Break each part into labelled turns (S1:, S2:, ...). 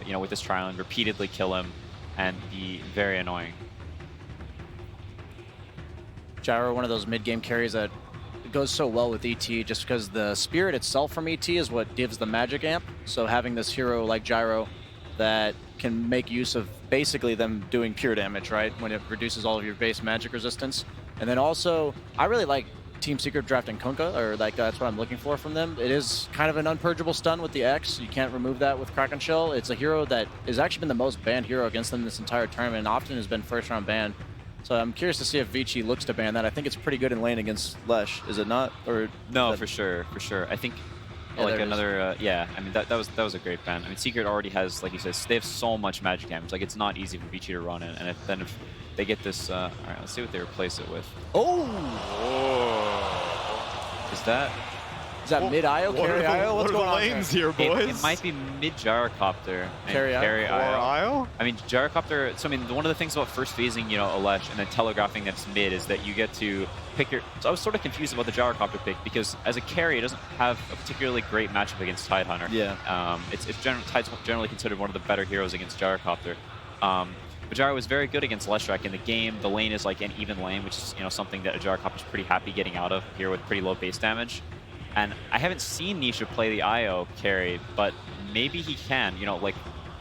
S1: you know, with this trial and repeatedly kill him and be very annoying.
S2: Gyro, one of those mid-game carries that goes so well with ET just because the spirit itself from ET is what gives the magic amp. So having this hero like Gyro that can make use of basically them doing pure damage, right? When it reduces all of your base magic resistance. And then also, I really like Team Secret drafting Kunkka, or like that's what I'm looking for from them. It is kind of an unpurgeable stun with the X. You can't remove that with Kraken Shell. It's a hero that has actually been the most banned hero against them this entire tournament and often has been first round banned. So I'm curious to see if Vici looks to ban that. I think it's pretty good in lane against Lesh, is it not? Or
S1: no, for sure. I think like another, yeah. I mean that was a great ban. I mean Secret already has, like you said, they have so much magic damage. Like it's not easy for Vici to run in, and if they get this, all right, let's see what they replace it with.
S2: Oh!
S1: Is that
S2: mid IO, carry IO? What's going on
S3: lanes here, boys?
S1: It might be mid Gyrocopter and
S2: carry
S1: IO. I mean Gyrocopter. So I mean one of the things about first phasing, you know, Alesh and then telegraphing that's mid is that you get to pick your. So I was sort of confused about the Gyrocopter pick because as a carry, it doesn't have a particularly great matchup against Tidehunter.
S2: Yeah.
S1: Tide's generally considered one of the better heroes against Gyrocopter. But Gyro was very good against Leshrac in the game. The lane is like an even lane, which is, you know, something that a Gyrocopter's pretty happy getting out of here with pretty low base damage. And I haven't seen Nisha play the IO carry, but maybe he can. You know, like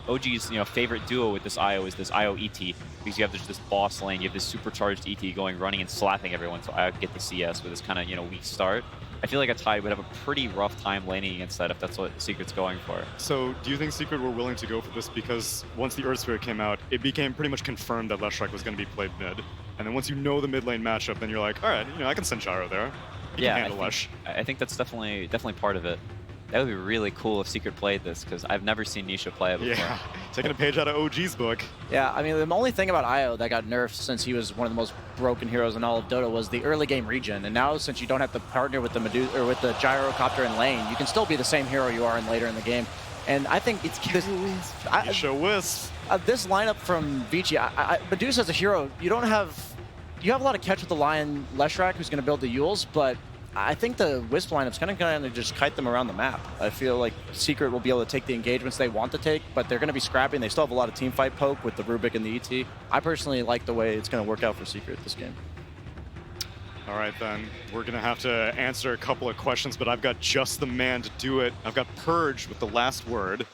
S1: OG's, you know, favorite duo with this IO is this IO ET, because you have this boss lane, you have this supercharged ET running and slapping everyone, so IO can get the CS with this kind of, you know, weak start. I feel like a Tide would have a pretty rough time laning against that if that's what Secret's going for.
S3: So do you think Secret were willing to go for this because once the Earth Spirit came out, it became pretty much confirmed that Leshrac was going to be played mid, and then once you know the mid lane matchup, then you're like, all right, you know, I can send Gyro there. He can handle Lesh.
S1: I think that's definitely part of it. That would be really cool if Secret played this, because I've never seen Nisha play it before.
S3: Yeah, taking a page out of OG's book.
S2: Yeah, I mean, the only thing about IO that got nerfed since he was one of the most broken heroes in all of Dota was the early game regen. And now, since you don't have to partner with the Medusa or with the Gyrocopter in lane, you can still be the same hero you are in later in the game. And I think it's
S3: Show Wisp.
S2: This lineup from Vici, Medusa as a hero, you have a lot of catch with the Lion Leshrac, who's going to build the Yules, but I think the Wisp lineup's kind of just kite them around the map. I feel like Secret will be able to take the engagements they want to take, but they're going to be scrapping. They still have a lot of team fight poke with the Rubik and the ET. I personally like the way it's going to work out for Secret this game.
S3: All right, then. We're going to have to answer a couple of questions, but I've got just the man to do it. I've got Purge with the last word.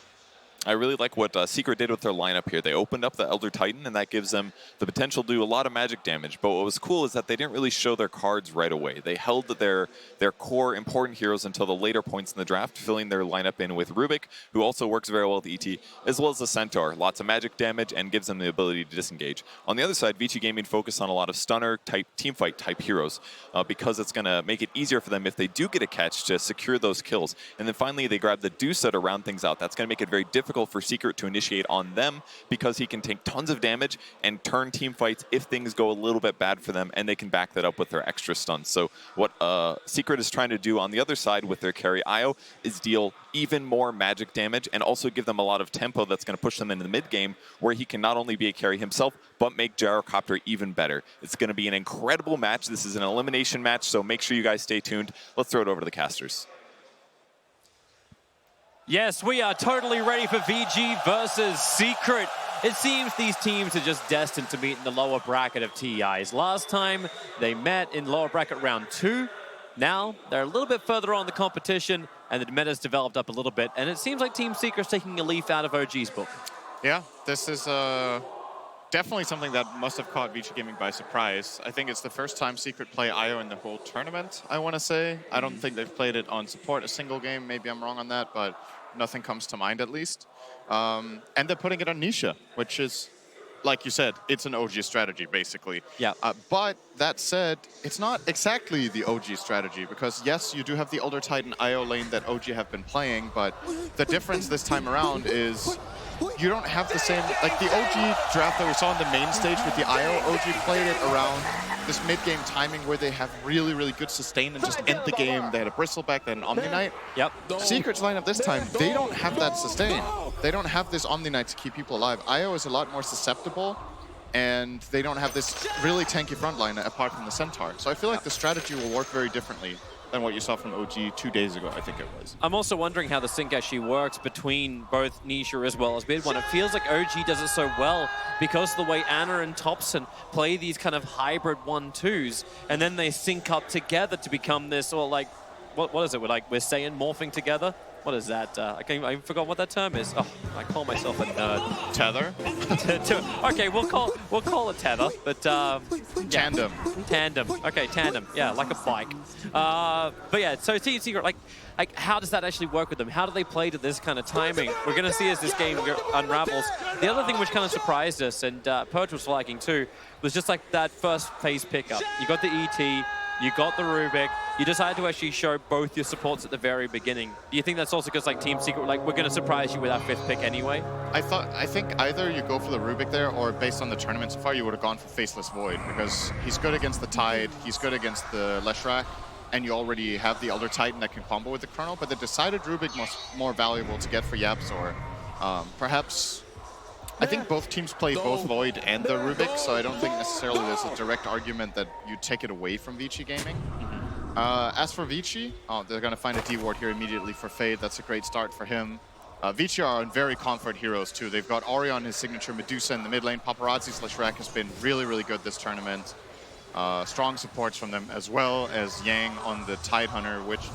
S4: I really like what Secret did with their lineup here. They opened up the Elder Titan, and that gives them the potential to do a lot of magic damage. But what was cool is that they didn't really show their cards right away. They held their core important heroes until the later points in the draft, filling their lineup in with Rubik, who also works very well with ET, as well as the Centaur. Lots of magic damage and gives them the ability to disengage. On the other side, Vici Gaming focused on a lot of stunner-type, teamfight-type heroes because it's going to make it easier for them if they do get a catch to secure those kills. And then finally, they grab the Dusa to round things out. That's going to make it very difficult for Secret to initiate on them because he can take tons of damage and turn team fights if things go a little bit bad for them, and they can back that up with their extra stuns. So what Secret is trying to do on the other side with their carry IO is deal even more magic damage and also give them a lot of tempo that's going to push them into the mid game, where he can not only be a carry himself but make Gyrocopter even better. It's going to be an incredible match. This is an elimination match, so make sure you guys stay tuned. Let's throw it over to the casters.
S5: Yes, we are totally ready for VG versus Secret. It seems these teams are just destined to meet in the lower bracket of TIs. Last time they met in lower bracket round 2. Now they're a little bit further on the competition, and the meta's developed up a little bit, and it seems like Team Secret's taking a leaf out of OG's book.
S6: Yeah, this is definitely something that must have caught Vici Gaming by surprise. I think it's the first time Secret play IO in the whole tournament, I want to say. I don't think they've played it on support a single game. Maybe I'm wrong on that, but nothing comes to mind at least. And they're putting it on Nisha, which is, like you said, it's an OG strategy, basically.
S5: Yeah.
S6: But that said, it's not exactly the OG strategy, because yes, you do have the Elder Titan IO lane that OG have been playing, but the difference this time around is you don't have the same, like the OG draft that we saw on the main stage with the IO, OG played it around this mid-game timing where they have really, really good sustain and just end the game. They had a Bristleback, they had an Omni Knight.
S5: Yep.
S6: Secret's lineup this time, they don't have that sustain. They don't have this Omni Knight to keep people alive. IO is a lot more susceptible, and they don't have this really tanky front line apart from the Centaur. So I feel like the strategy will work very differently. than what you saw from OG 2 days ago, I think it was.
S5: I'm also wondering how the sync actually works between both Nisha as well as Mid1. It feels like OG does it so well because of the way Anna and Thompson play these kind of hybrid 1-2s, and then they sync up together to become this, or like, what is it? We're saying morphing together? What is that? I forgot what that term is. Oh, I call myself a nerd.
S6: Tether?
S5: Okay, we'll call it tether, but
S6: Tandem.
S5: Tandem. Okay, tandem. Yeah, like a bike. But yeah, so Team Secret, like how does that actually work with them? How do they play to this kind of timing? We're gonna see as this game unravels. The other thing which kind of surprised us, and Perch was flagging too, was just like that first phase pickup. You got the ET. You got the Rubik. You decided to actually show both your supports at the very beginning. Do you think that's also because like Team Secret, like we're going to surprise you with our 5th pick anyway?
S6: I think either you go for the Rubik there, or based on the tournament so far, you would have gone for Faceless Void, because he's good against the Tide, he's good against the Leshrac, and you already have the Elder Titan that can combo with the Chrono, but the decided Rubik was more valuable to get for YapzOr. Perhaps... I think both teams play both Void and the Rubik, so I don't think necessarily there's a direct argument that you take it away from Vici Gaming. As for Vici, they're going to find a D-Ward here immediately for Fade. That's a great start for him. Vici are on very comfort heroes too. They've got Ori on his signature Medusa in the mid lane. Paparazzi/Rack has been really, really good this tournament. Strong supports from them, as well as Yang on the Tidehunter, which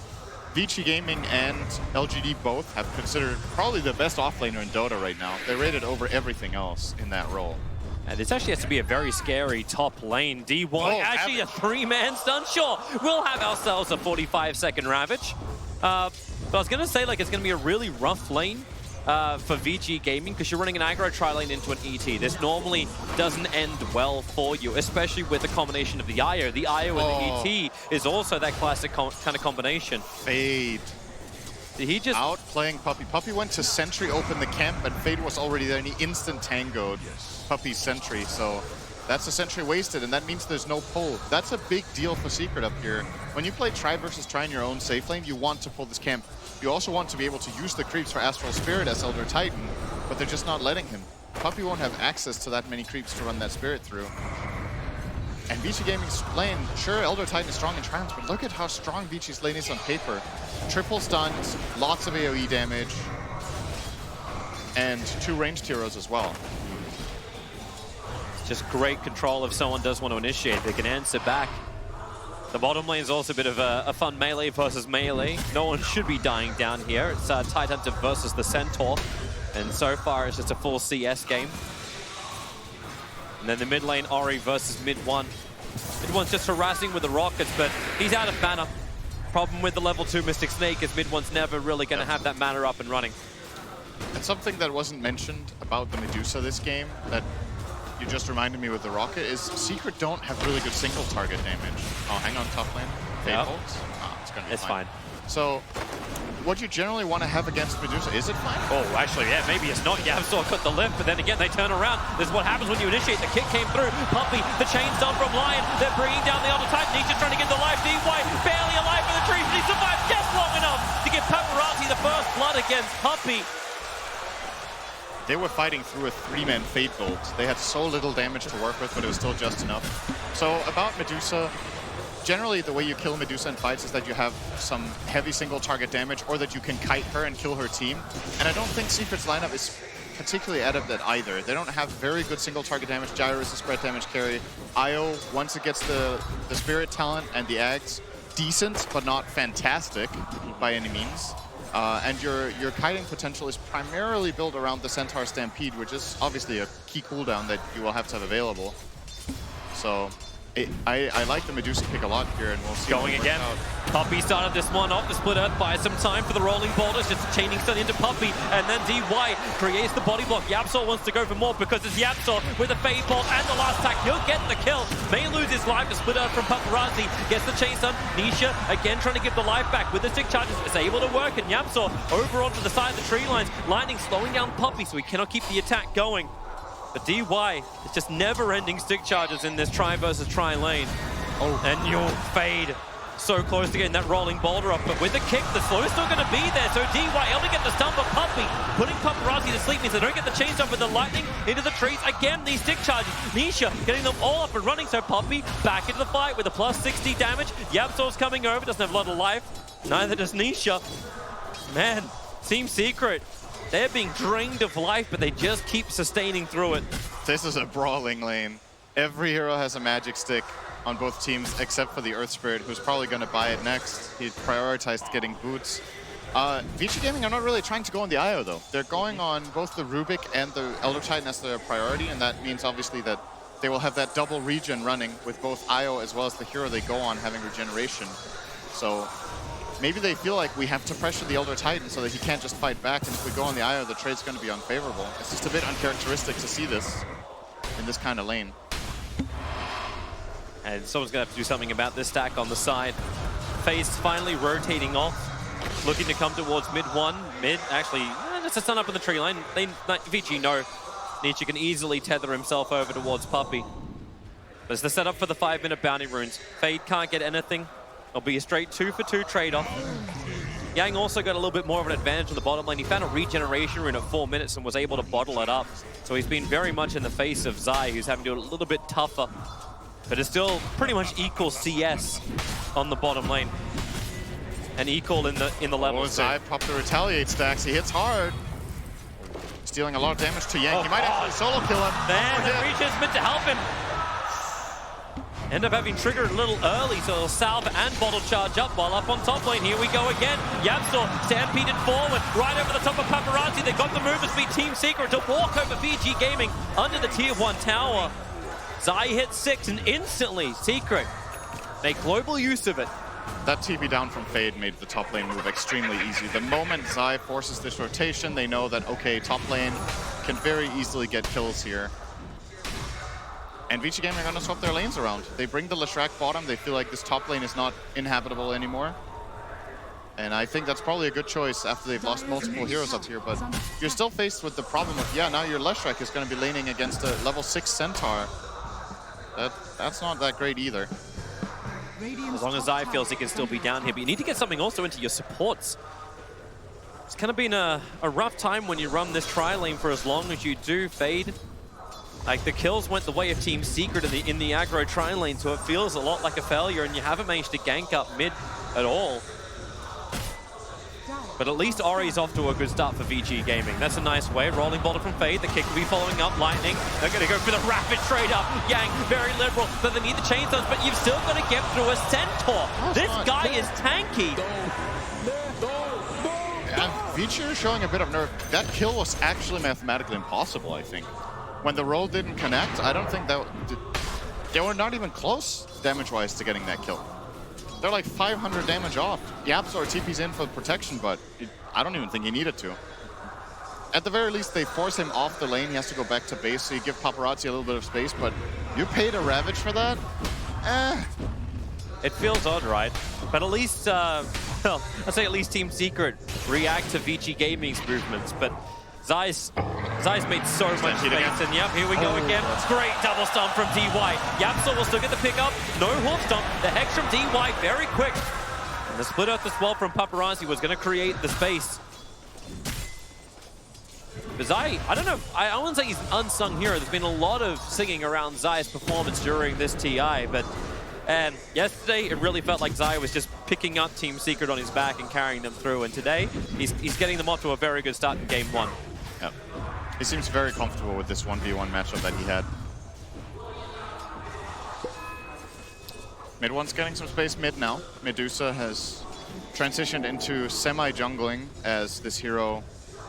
S6: Vici Gaming and LGD both have considered probably the best offlaner in Dota right now. They're rated over everything else in that role.
S5: And this actually has to be a very scary top lane. D1, actually a 3-man stun. Sure, we'll have ourselves a 45-second Ravage. But I was going to say, like, it's going to be a really rough lane for Vici Gaming, because you're running an aggro tri-lane into an ET. This normally doesn't end well for you, especially with the combination of the IO. The IO and the ET is also that classic kind of combination.
S6: Fade.
S5: Did he just...
S6: Outplaying Puppey. Puppey went to Sentry, open the camp, but Fade was already there, and he instant tangoed Puppey's Sentry. So that's a Sentry wasted, and that means there's no pull. That's a big deal for Secret up here. When you play Try versus Try in your own safe lane, you want to pull this camp. You also want to be able to use the creeps for Astral Spirit as Elder Titan, but they're just not letting him. Puppey won't have access to that many creeps to run that Spirit through. And Vici Gaming's lane, sure, Elder Titan is strong in Trance, but look at how strong Vici's lane is on paper. Triple stuns, lots of AoE damage, and 2 ranged heroes as well.
S5: Just great control if someone does want to initiate. They can answer back. The bottom lane is also a bit of a fun melee versus melee. No one should be dying down here. It's Tidehunter versus the Centaur. And so far, it's just a full CS game. And then the mid lane, Ori versus mid-1. Mid-1's just harassing with the rockets, but he's out of mana. Problem with the level 2 Mystic Snake is mid-1's never really going to have that mana up and running.
S6: And something that wasn't mentioned about the Medusa this game that you just reminded me with the rocket is Secret don't have really good single target damage. Oh, hang on, top lane. Fade holds. Oh, it's gonna be fine. So, what you generally want to have against Medusa, is it fine?
S5: Oh, actually, yeah, maybe it's not. YapzOr cut the lift, but then again, they turn around. This is what happens when you initiate. The kick came through. Puppey, the chain's done from Lion. They're bringing down the Elder Titan. Nisha trying to get the life. DY barely alive in the trees, but he survived just long enough to give Paparazzi the first blood against Puppey.
S6: They were fighting through a 3-man Fate build. They had so little damage to work with, but it was still just enough. So about Medusa, generally the way you kill Medusa in fights is that you have some heavy single target damage, or that you can kite her and kill her team. And I don't think Secret's lineup is particularly adept at either. They don't have very good single target damage. Gyro is a spread damage carry. Io, once it gets the Spirit talent and the Ags, decent, but not fantastic by any means. And your kiting potential is primarily built around the Centaur Stampede, which is obviously a key cooldown that you will have to have available. So I like the Medusa pick a lot here, and we'll see.
S5: Going again. Puppey started this one off. The split earth buys some time for the rolling boulders, just a chaining stun into Puppey, and then DY creates the body block. YapzOr wants to go for more because it's YapzOr with the Fade Bolt and the last attack. He'll get the kill. May lose his life. The split earth from Paparazzi gets the chain stun. Nisha again trying to give the life back with the stick charges. It's able to work, and YapzOr over onto the side of the tree lines. Lightning slowing down Puppey so he cannot keep the attack going. But DY is just never-ending stick charges in this try versus try lane. Oh, and you'll Fade. So close to getting that rolling boulder up, but with the kick, the slow is still going to be there. So DY able to get the stun, but Puppey putting Paparazzi to sleep means they don't get the chains up with the lightning into the trees. Again, these stick charges. Nisha getting them all up and running, so Puppey back into the fight with a plus 60 damage. Yapsor's coming over, doesn't have a lot of life. Neither does Nisha. Man, Team Secret, they're being drained of life, but they just keep sustaining through it.
S6: This is a brawling lane. Every hero has a magic stick on both teams, except for the Earth Spirit, who's probably going to buy it next. He prioritized getting boots. Vici Gaming are not really trying to go on the IO, though. They're going on both the Rubik and the Elder Titan as their priority, and that means, obviously, that they will have that double regen running with both IO as well as the hero they go on having regeneration. So maybe they feel like we have to pressure the Elder Titan so that he can't just fight back, and if we go on the IO, the trade's going to be unfavorable. It's just a bit uncharacteristic to see this in this kind of lane.
S5: And someone's going to have to do something about this stack on the side. FaZe finally rotating off, looking to come towards mid one. Mid, actually, just a stun up in the tree line. Vici, no. Nietzsche can easily tether himself over towards Puppey. There's the setup for the 5-minute bounty runes. Fade can't get anything. It'll be a straight 2-for-2 trade-off. Yang also got a little bit more of an advantage on the bottom lane. He found a regeneration rune at 4 minutes and was able to bottle it up. So he's been very much in the face of Zai, who's having to do it a little bit tougher. But it's still pretty much equal CS on the bottom lane. And equal in the levels.
S6: Oh, Zai popped the retaliate stacks. He hits hard. He's dealing a lot of damage to Yang. He might actually solo kill him.
S5: Then the Regent's meant to help him. End up having triggered a little early, so he'll salve and bottle charge up while up on top lane. Here we go again. Yapsor stampeded forward, right over the top of Paparazzi. They got the movement speed. Team Secret to walk over Vici Gaming under the tier 1 tower. Zai hit 6 and instantly Secret make global use of it.
S6: That TP down from Fade made the top lane move extremely easy. The moment Zai forces this rotation, they know that, okay, top lane can very easily get kills here. And Vici Gaming are going to swap their lanes around. They bring the Leshrac bottom. They feel like this top lane is not inhabitable anymore. And I think that's probably a good choice after they've lost multiple heroes up here. But you're still faced with the problem of, yeah, now your Leshrac is going to be laning against a level 6 Centaur. That's not that great either.
S5: As long as Zai feels he can still be down here, but you need to get something also into your supports. It's kind of been a rough time when you run this tri-lane for as long as you do. Fade. Like, the kills went the way of Team Secret in the aggro tri-lane, so it feels a lot like a failure, and you haven't managed to gank up mid at all. But at least Ori's off to a good start for Vici Gaming. That's a nice way. Rolling boulder from Fade. The kick will be following up. Lightning. They're going to go for the rapid trade up. Yang, very liberal. But they need the chainstones. But you've still got to get through a Centaur. This guy is tanky.
S6: And Vici is showing a bit of nerve. That kill was actually mathematically impossible, I think. When the roll didn't connect, I don't think that... They were not even close, damage-wise, to getting that kill. They're like 500 damage off. Yapsor TP's in for protection, but I don't even think he needed to. At the very least, they force him off the lane. He has to go back to base, so you give Paparazzi a little bit of space, but you paid a Ravage for that?
S5: It feels odd, right? But at least, well, I'd say at least Team Secret react to Vici Gaming's movements, but Zai's made so much space, and yep, here we go again. Great double stomp from DY. Yapsor will still get the pick up. No hoof stomp. The hex from DY very quick. And the split earth as well from Paparazzi was going to create the space. But Zai, I don't know, I wouldn't say he's an unsung hero. There's been a lot of singing around Zai's performance during this TI, but yesterday it really felt like Zai was just picking up Team Secret on his back and carrying them through, and today he's getting them off to a very good start in Game 1.
S6: Yep. He seems very comfortable with this 1v1 matchup that he had. Mid one's getting some space mid now. Medusa has transitioned into semi-jungling, as this hero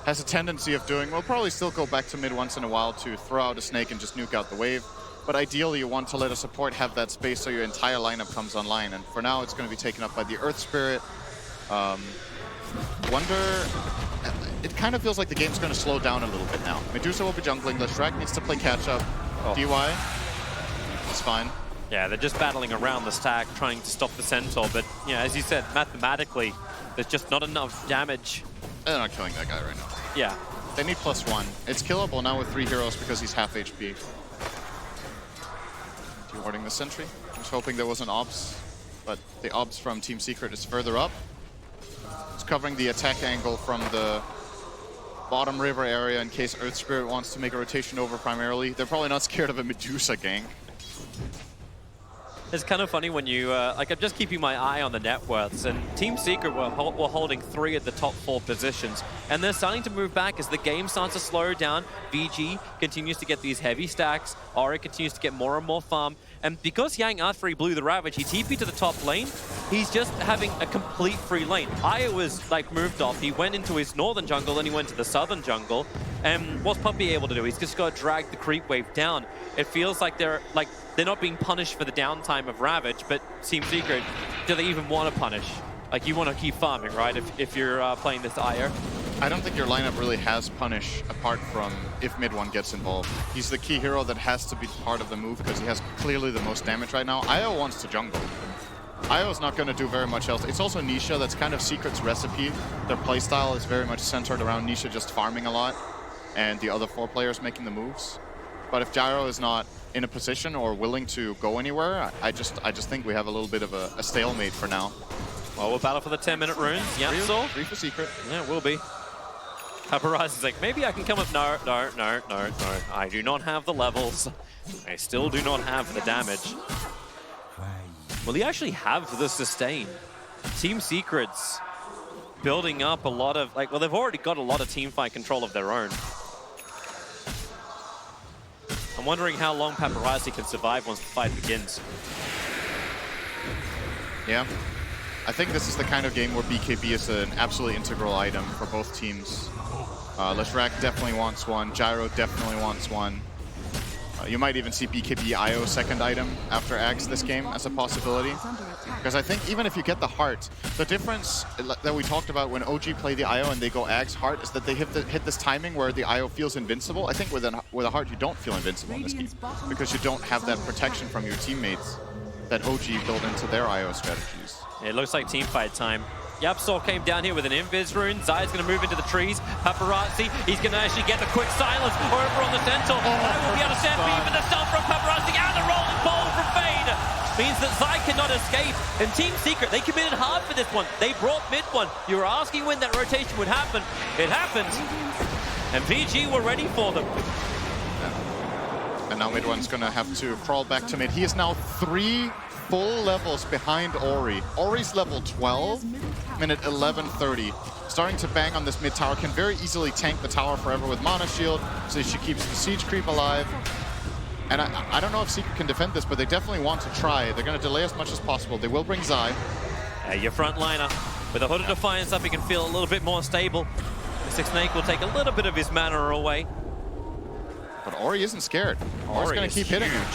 S6: has a tendency of doing. We'll probably still go back to mid once in a while to throw out a snake and just nuke out the wave. But ideally, you want to let a support have that space so your entire lineup comes online. And for now, it's going to be taken up by the Earth Spirit. Wonder... It kind of feels like the game's going to slow down a little bit now. Medusa will be jungling. Leshrac needs to play catch-up. DY, it's fine.
S5: Yeah, they're just battling around the stack, trying to stop the Centaur. But, yeah, as you said, mathematically, there's just not enough damage.
S6: They're not killing that guy right now.
S5: Yeah.
S6: They need +1. It's killable now with 3 heroes because he's half HP. Dewarding the sentry. I was hoping there was an ops. but the obs from Team Secret is further up. It's covering the attack angle from the bottom river area in case Earth Spirit wants to make a rotation over primarily. They're probably not scared of a Medusa gank.
S5: It's kind of funny when you, like, I'm just keeping my eye on the net worths, and Team Secret were holding 3 of the top 4 positions, and they're starting to move back as the game starts to slow down. VG continues to get these heavy stacks, Ori continues to get more and more farm, and because Yang after he blew the Ravage, he TP'd to the top lane, he's just having a complete free lane. Io was, like, moved off, he went into his northern jungle, then he went to the southern jungle, and what's Puppey able to do? He's just got to drag the creep wave down. It feels like they're not being punished for the downtime of Ravage, but Team Secret, do they even want to punish? Like, you want to keep farming, right, if you're playing this IR?
S6: I don't think your lineup really has punish apart from if mid one gets involved. He's the key hero that has to be part of the move because he has clearly the most damage right now. Io wants to jungle. Io's not going to do very much else. It's also Nisha, that's kind of Secret's recipe. Their playstyle is very much centered around Nisha just farming a lot and the other 4 players making the moves. But if Gyro is not in a position or willing to go anywhere, I just think we have a little bit of a stalemate for now.
S5: Well, we'll battle for the 10-minute runes. Yeah, so
S6: 3 for Secret.
S5: Yeah, it will be. Paparazzi's like, maybe I can come up. No. I do not have the levels. I still do not have the damage. Will he actually have the sustain? Team Secret's building up a lot of, like, well, they've already got a lot of teamfight control of their own. I'm wondering how long Paparazzi can survive once the fight begins.
S6: Yeah. I think this is the kind of game where BKB is an absolutely integral item for both teams. Leshrac definitely wants one. Gyro definitely wants one. You might even see BKB IO second item after Axe this game as a possibility. Because I think even if you get the heart, the difference that we talked about when OG play the IO and they go Axe heart is that they hit this timing where the IO feels invincible. I think with a heart you don't feel invincible in this game because you don't have that protection from your teammates that OG built into their IO strategies.
S5: It looks like teamfight time. Yapsol came down here with an Invis rune. Zai's going to move into the trees. Paparazzi, he's going to actually get the quick silence over on the Centaur. Zai will be able to stampede, but the stealth from Paparazzi and the rolling ball from Fade means that Zai cannot escape. And Team Secret, they committed hard for this one. They brought mid one. You were asking when that rotation would happen. It happened. And VG were ready for them.
S6: And now mid one's going to have to crawl back to mid. He is now 3 full levels behind Ori. Ori's level 12, minute 11:30. Starting to bang on this mid tower, can very easily tank the tower forever with Mana Shield, so she keeps the siege creep alive. And I don't know if Secret can defend this, but they definitely want to try. They're going to delay as much as possible. They will bring Zai.
S5: Your front liner, with a Hood of Defiance up, he can feel a little bit more stable. Mystic Snake will take a little bit of his mana away.
S6: But Ori isn't scared. Ori's going to keep hitting him.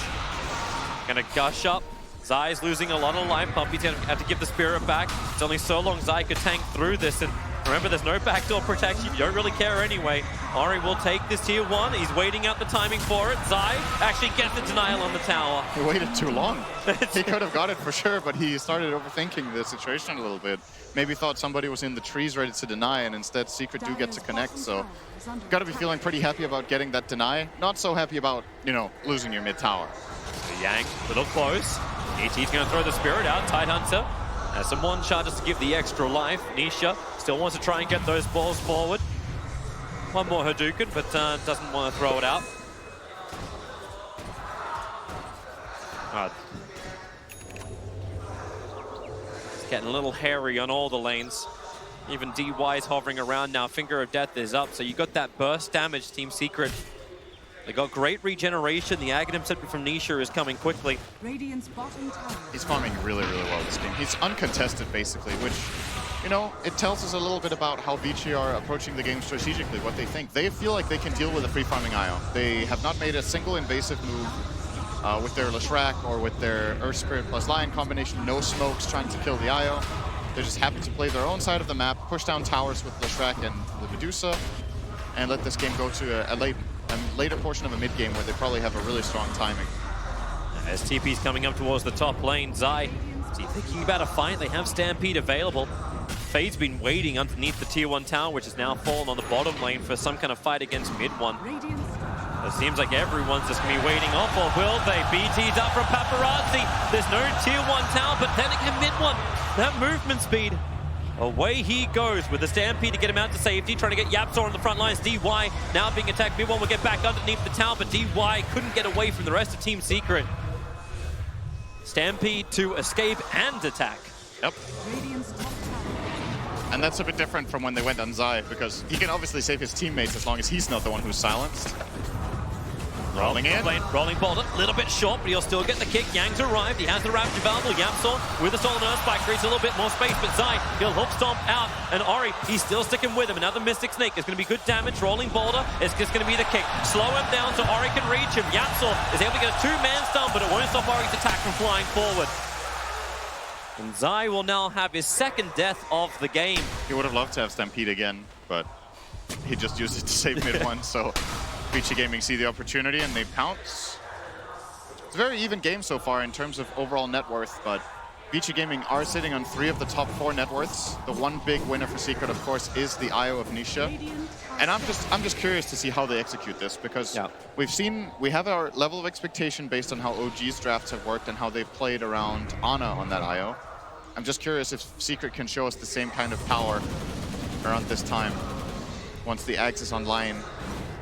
S5: Going to gush up. Zai's losing a lot of life. Puppey's going to have to give the spirit back. It's only so long Zai could tank through this. And remember, there's no backdoor protection. You don't really care anyway. Ori will take this tier 1. He's waiting out the timing for it. Zai actually gets the denial on the tower.
S6: He waited too long. He could have got it for sure, but he started overthinking the situation a little bit. Maybe thought somebody was in the trees ready to deny, and instead Secret do get to connect. So got to be feeling pretty happy about getting that deny. Not so happy about, you know, losing your mid tower.
S5: Yang, little close. ET's going to throw the spirit out. Tidehunter has some one charges to give the extra life. Nisha still wants to try and get those balls forward. One more Hadouken, but doesn't want to throw it out. It's getting a little hairy on all the lanes. Even DY's hovering around now. Finger of Death is up, so you got that burst damage, Team Secret. They got great regeneration. The Aghanim Scepter from Nisha is coming quickly.
S6: He's farming really, really well this game. He's uncontested, basically, which, you know, it tells us a little bit about how Vici are approaching the game strategically, what they think. They feel like they can deal with a free farming Ion. They have not made a single invasive move with their Leshrac or with their Earth Spirit plus Lion combination. No smokes trying to kill the Io. They're just happy to play their own side of the map, push down towers with Leshrac and the Medusa, and let this game go to a later portion of a mid game where they probably have a really strong timing.
S5: As TP's coming up towards the top lane, Zai is he thinking about a fight? They have Stampede available. Fade's been waiting underneath the tier 1 tower, which has now fallen on the bottom lane for some kind of fight against mid 1. It seems like everyone's just going to be waiting off, or will they? BT's up from Paparazzi. There's no tier 1 tower, but then again mid 1. That movement speed. Away he goes with the Stampede to get him out to safety, trying to get Yapzor on the front lines. DY now being attacked. Mid 1 will get back underneath the tower, but DY couldn't get away from the rest of Team Secret. Stampede to escape and attack.
S6: Yep. And that's a bit different from when they went on Zai, because he can obviously save his teammates as long as he's not the one who's silenced. Rolling in.
S5: Rolling boulder, a little bit short, but he'll still get the kick. Yang's arrived. He has the Ravage available. Yapzor with the Solar Earth Spike creates a little bit more space, but Zai, he'll hook stomp out. And Ori, he's still sticking with him. Another Mystic Snake is going to be good damage. Rolling boulder is just going to be the kick. Slow him down so Ori can reach him. Yapzor is able to get a 2-man stun, but it won't stop Ori's attack from flying forward. And Zai will now have his second death of the game.
S6: He would have loved to have Stampede again, but he just used it to save mid 1, so Vici Gaming see the opportunity and they pounce. It's a very even game so far in terms of overall net worth, but Vici Gaming are sitting on 3 of the top 4 net worths. The one big winner for Secret, of course, is the IO of Nisha. And I'm just curious to see how they execute this, because we have our level of expectation based on how OG's drafts have worked and how they've played around Ana on that IO. I'm just curious if Secret can show us the same kind of power around this time once the Axe is online.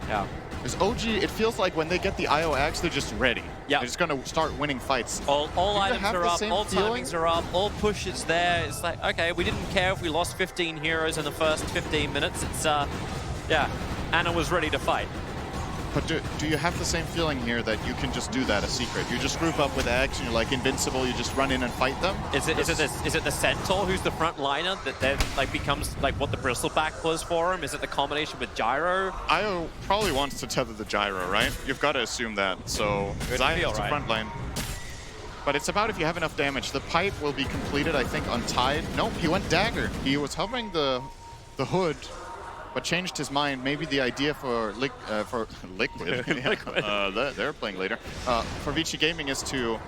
S5: Yeah.
S6: Because OG, it feels like when they get the IO Axe, they're just ready.
S5: Yeah.
S6: They're just going to start winning fights.
S5: All items are up, all timings are up, all pushes there. It's like, okay, we didn't care if we lost 15 heroes in the first 15 minutes. It's, yeah, Ana was ready to fight.
S6: But do you have the same feeling here that you can just do that as Secret? You just group up with Axe and you're like invincible, you just run in and fight them?
S5: Is it the Centaur who's the front liner that then like becomes like what the Bristleback was for him? Is it the combination with Gyro?
S6: IO probably wants to tether the Gyro, right? You've got to assume that. So Zion is the front line. But it's about if you have enough damage. The pipe will be completed, I think, on Tide. Nope, he went Dagger. He was hovering the hood, but changed his mind. Maybe the idea for Liquid, they're playing later, for Vici Gaming is to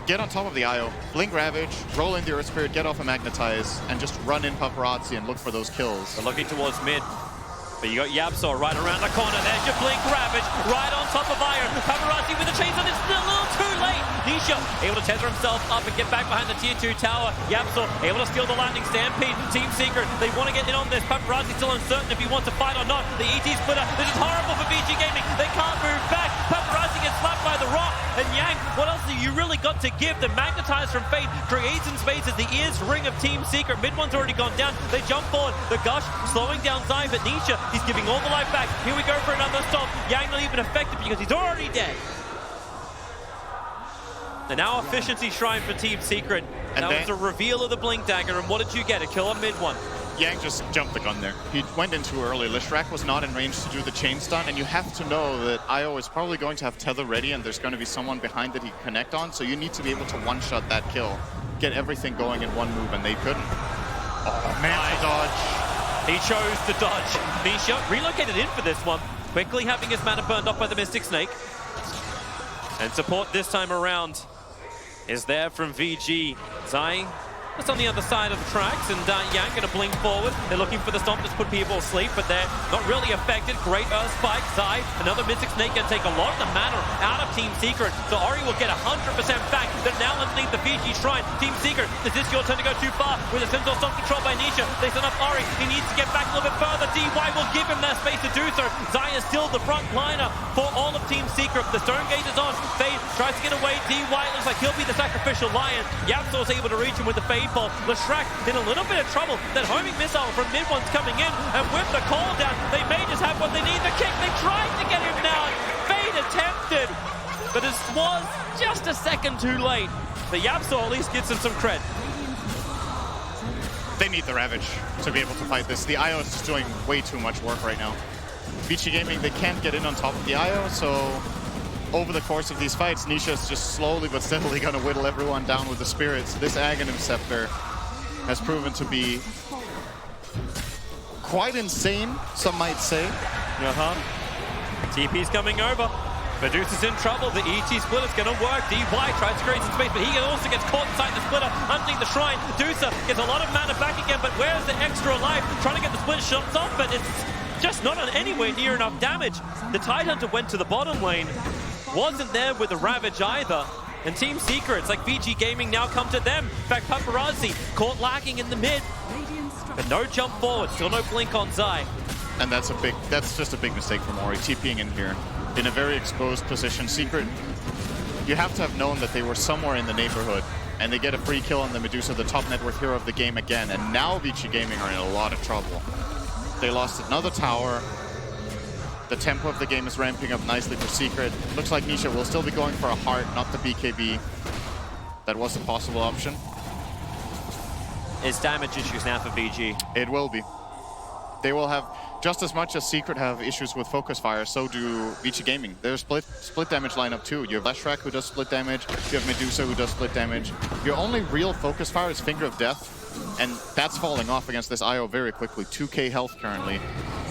S6: get on top of the IO, blink Ravage, roll in the Earth Spirit, get off a Magnetize, and just run in Paparazzi and look for those kills.
S5: They're looking towards mid. But you got Yapzor right around the corner. There's your blink Ravage right on top of Iron. Paparazzi with a chase on. It's still a little too late. Nisha able to tether himself up and get back behind the tier 2 tower. Yapzor able to steal the Lightning Stampede. Team Secret, they want to get in on this. Paparazzi still uncertain if he wants to fight or not. The ET splitter. This is horrible for Vici Gaming. They can't move back. Paparazzi gets slapped by the rock. And Yang, what else have you really got to give? The Magnetize from Fate creates some space as the ears ring of Team Secret. Mid one's already gone down. They jump forward. The Gush slowing down Zai, but Nisha, he's giving all the life back. Here we go for another stop. Yang not even effective because he's already dead. And now efficiency shrine for Team Secret. And that was a reveal of the Blink Dagger. And what did you get? A kill on mid one.
S6: Yang just jumped the gun there. He went in too early. Lishrak was not in range to do the chain stun, and you have to know that IO is probably going to have Tether ready, and there's going to be someone behind that he can connect on, so you need to be able to one-shot that kill. Get everything going in one move, and they couldn't. Oh, man, the dodge.
S5: He chose to dodge. Nisha relocated in for this one, quickly having his mana burned off by the Mystic Snake. And support this time around is there from VG. Zai just on the other side of the tracks, and Yang gonna blink forward. They're looking for the stomp to put people asleep, but they're not really affected. Great Earth Spike. Zai, another Mystic Snake, can take a lot of the mana out of Team Secret. So Ori will get 100% back. They're now underneath the Fiji Shrine. Team Secret, is this your turn to go too far? With a Centaur Stomp controlled by Nisha, they send up Ori. He needs to get back a little bit further. DY will give him that space to do so. Zai is still the front liner for all of Team Secret. The Stone Gate is on. Fade tries to get away. DY looks like he'll be the sacrificial lion. Yapzor's able to reach him with the Fade Ball. Lishrak in a little bit of trouble. That homing missile from mid one's coming in, and with the call down, they may just have what they need. The kick, they tried to get him down. Fade attempted, but it was just a second too late. The Yapzor at least gets him some cred.
S6: They need the Ravage to be able to fight this. The IO is just doing way too much work right now. Vici Gaming, they can't get in on top of the IO, so over the course of these fights, Nisha's just slowly but steadily going to whittle everyone down with the spirits. This Aghanim Scepter has proven to be quite insane, some might say.
S5: TP's coming over. Medusa's in trouble. The ET split is going to work. DY tries to create some space, but he also gets caught inside the splitter underneath the shrine. Medusa gets a lot of mana back again, but where's the extra life? Trying to get the split shots off, but it's just not on anywhere near enough damage. The Tidehunter went to the bottom lane. Wasn't there with the Ravage either. And Team Secrets, like Vici Gaming, now come to them. In fact, Paparazzi caught lacking in the mid. But no jump forward, still no blink on Zai.
S6: And that's just a big mistake from Ori, TPing in here. In a very exposed position. Secret, you have to have known that they were somewhere in the neighborhood. And they get a free kill on the Medusa, the top net worth hero of the game again. And now Vici Gaming are in a lot of trouble. They lost another tower. The tempo of the game is ramping up nicely for Secret. Looks like Nisha will still be going for a heart, not the BKB. That was a possible option.
S5: It's damage issues now for VG.
S6: It will be. They will have, just as much as Secret have issues with focus fire, so do Vici Gaming. They're split damage lineup too. You have Leshrac who does split damage, you have Medusa who does split damage. Your only real focus fire is Finger of Death, and that's falling off against this IO very quickly. 2k health currently,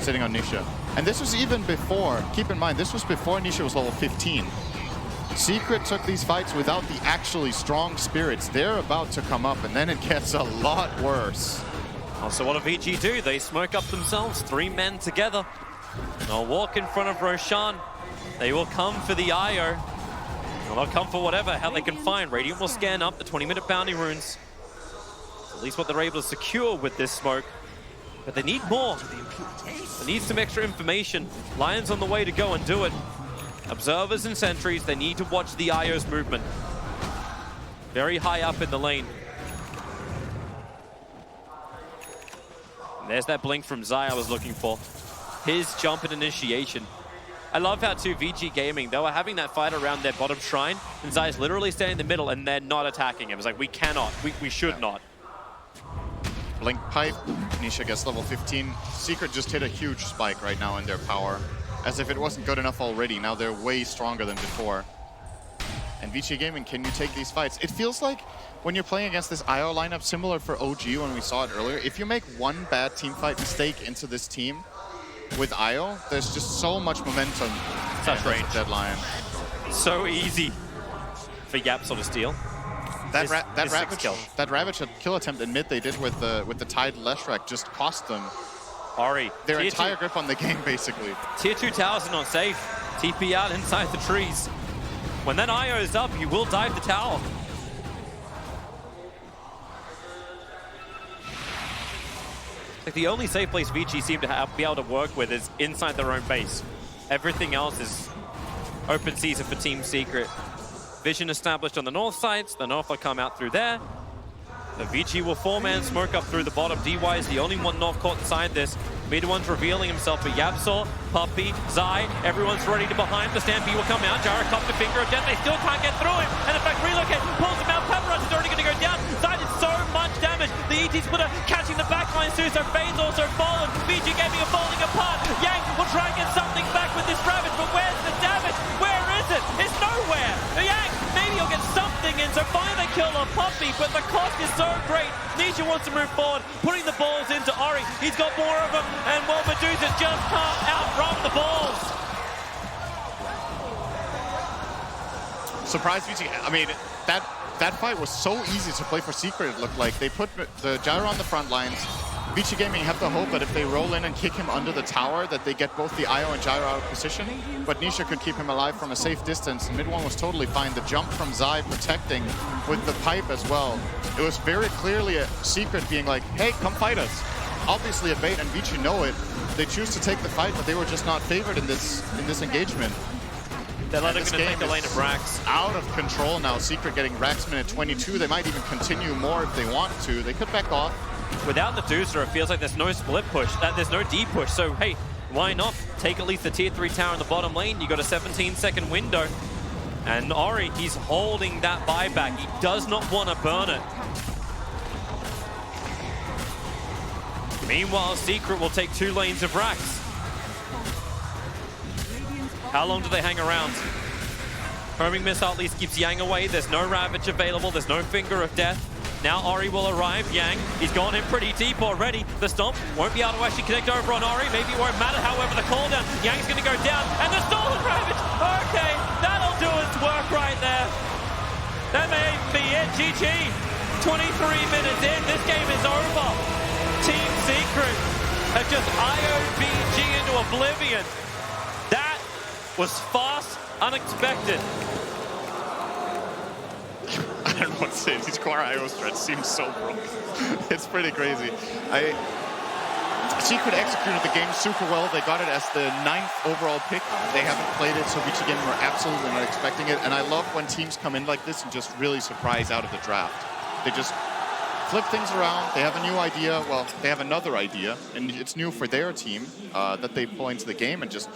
S6: sitting on Nisha. And this was even before, keep in mind, this was before Nisha was level 15. Secret took these fights without the actually strong spirits. They're about to come up, and then it gets a lot worse.
S5: So what do VG do? They smoke up themselves, 3 men together. They'll walk in front of Roshan. They will come for the IO. They'll come for whatever hell they can find. Radiant will scan up the 20-minute bounty runes. At least what they're able to secure with this smoke. But they need more. They need some extra information. Lion's on the way to go and do it. Observers and sentries, they need to watch the IO's movement. Very high up in the lane. There's that blink from Zai I was looking for. His jump and initiation. I love how too VG Gaming, they were having that fight around their bottom shrine, and Zai's literally staying in the middle and they're not attacking him. It's like, we cannot, we should not.
S6: Blink pipe, Nisha gets level 15. Secret just hit a huge spike right now in their power. As if it wasn't good enough already, now they're way stronger than before. And Vici Gaming, can you take these fights? It feels like when you're playing against this IO lineup, similar for OG when we saw it earlier, if you make one bad teamfight mistake into this team with IO, there's just so much momentum.
S5: Such range.
S6: Deadline.
S5: So easy for Yapsel to steal.
S6: That Ravage kill attempt in mid they did with the Tide Leshrac just cost them
S5: Ori,
S6: their entire grip on the game, basically.
S5: Tier 2 towers are not safe. TP out inside the trees. When that IO is up, you will dive the tower. Like the only safe place Vici seem to be able to work with is inside their own base. Everything else is open season for Team Secret. Vision established on the north side, so the north will come out through there. The Vici will 4-man smoke up through the bottom. DY is the only one north caught inside this. Mid one's revealing himself, but Yapsel, Puppey, Zai, everyone's ready to behind. The Stampede will come out. Gyrocopter, Finger of Death, they still can't get through him. And in fact, Relocate pulls him out. Paparazzi is already going to go down. Zai did so much damage. The ET splitter catching the backline soon, so Fade's also fallen. VG Gaming are falling apart. Yang will try and get something back with this Ravage, but where's the damage? Where is it? It's nowhere. Yang, maybe he'll get something in, so finally they kill off Puppey, but the cost is so great. Nisha wants to move forward, putting the balls into Ori. He's got more of them, and well, Medusa just can't outrun the balls.
S6: Surprise VG. I mean, that fight was so easy to play for Secret, it looked like. They put the Gyro on the front lines. Vici Gaming have the hope that if they roll in and kick him under the tower, that they get both the IO and Gyro out of position. But Nisha could keep him alive from a safe distance. Mid one was totally fine. The jump from Zai protecting with the pipe as well. It was very clearly a Secret being like, hey, come fight us. Obviously a bait, and Vici know it. They choose to take the fight, but they were just not favored in this engagement.
S5: They're going to take a lane of Rax.
S6: Out of control now. Secret getting Rax minute 22. They might even continue more if they want to. They could back off.
S5: Without the Deucer, it feels like there's no split push, there's no D push, so hey, why not take at least the tier 3 tower in the bottom lane? You got a 17-second window. And Ori, he's holding that buyback. He does not want to burn it. Meanwhile, Secret will take 2 lanes of Rax. How long do they hang around? Homing Missile at least keeps Yang away. There's no Ravage available. There's no Finger of Death. Now Ori will arrive. Yang, he's gone in pretty deep already. The Stomp won't be able to actually connect over on Ori. Maybe it won't matter. However, the cooldown, Yang's going to go down. And the stolen Ravage! Okay, GG. 23 minutes in, this game is over. Team Secret have just IOVG into oblivion. That was fast, unexpected.
S6: I don't know what to say. These core IO strats seem so broken. It's pretty crazy. Secret executed the game super well. They got it as the 9th overall pick. They haven't played it, so Vici Gaming were absolutely not expecting it. And I love when teams come in like this and just really surprise out of the draft. They just flip things around. They have a new idea. Well, they have another idea, and it's new for their team that they pull into the game. And just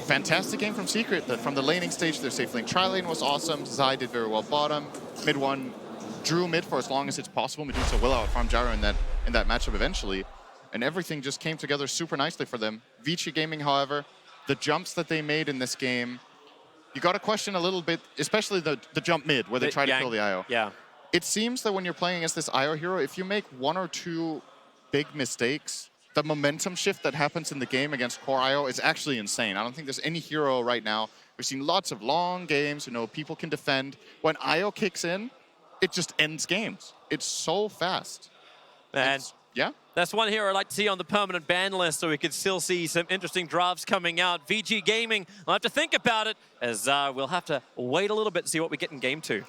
S6: fantastic game from Secret. From the laning stage, their safe lane tri-lane was awesome. Zai did very well bottom. Mid one drew mid for as long as it's possible. Medusa will outfarm Gyro in that matchup eventually. And everything just came together super nicely for them. Vici Gaming, however, the jumps that they made in this game, you got to question a little bit, especially the jump mid, where they try to kill the IO.
S5: Yeah.
S6: It seems that when you're playing against this IO hero, if you make 1 or 2 big mistakes, the momentum shift that happens in the game against core IO is actually insane. I don't think there's any hero right now. We've seen lots of long games, people can defend. When IO kicks in, it just ends games. It's so fast.
S5: Man.
S6: Yeah?
S5: That's one hero I'd like to see on the permanent ban list, so we could still see some interesting drafts coming out. Vici Gaming, I'll have to think about it, as we'll have to wait a little bit to see what we get in game 2.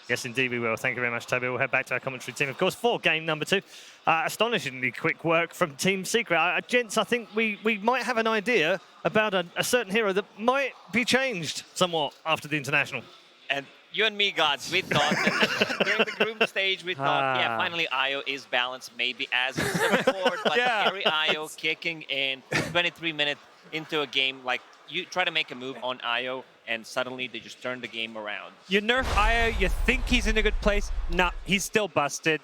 S7: Yes, indeed we will. Thank you very much, Toby. We'll head back to our commentary team, of course, for game number 2. Astonishingly quick work from Team Secret. Gents, I think we might have an idea about a certain hero that might be changed somewhat after the international.
S8: And you and me, GodZ, we thought that during the group stage, we thought, yeah, finally IO is balanced, maybe as it's before, but carry IO kicking in 23 minutes into a game, like you try to make a move on IO, and suddenly they just turn the game around.
S5: You nerf IO, you think he's in a good place. No, he's still busted.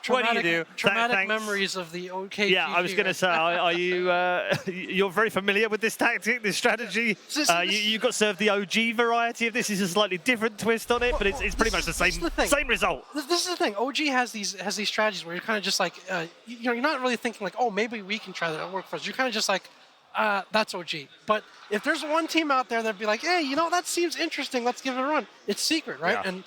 S5: What do you do?
S9: Traumatic memories of the OKG.
S7: Yeah, I was going to say, are you? You're very familiar with this tactic, this strategy. You got served the OG variety of this. This is a slightly different twist on it, but it's pretty much the same result.
S9: This is the thing. OG has these strategies where you're kind of just like, you're not really thinking like, oh, maybe we can try that. It'll work for us. You're kind of just like, that's OG. But if there's one team out there that'd be like, hey, that seems interesting, let's give it a run. It's Secret, right? Yeah. And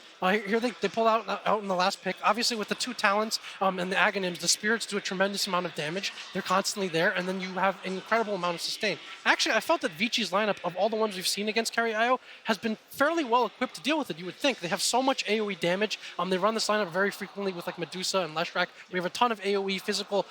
S9: here they pull out in the last pick. Obviously, with the 2 talents and the Aghanim's, the Spirits do a tremendous amount of damage. They're constantly there, and then you have an incredible amount of sustain. Actually, I felt that Vici's lineup, of all the ones we've seen against Carry IO, has been fairly well equipped to deal with it, you would think. They have so much AoE damage. They run this lineup very frequently with like Medusa and Leshrac. We have a ton of AoE physical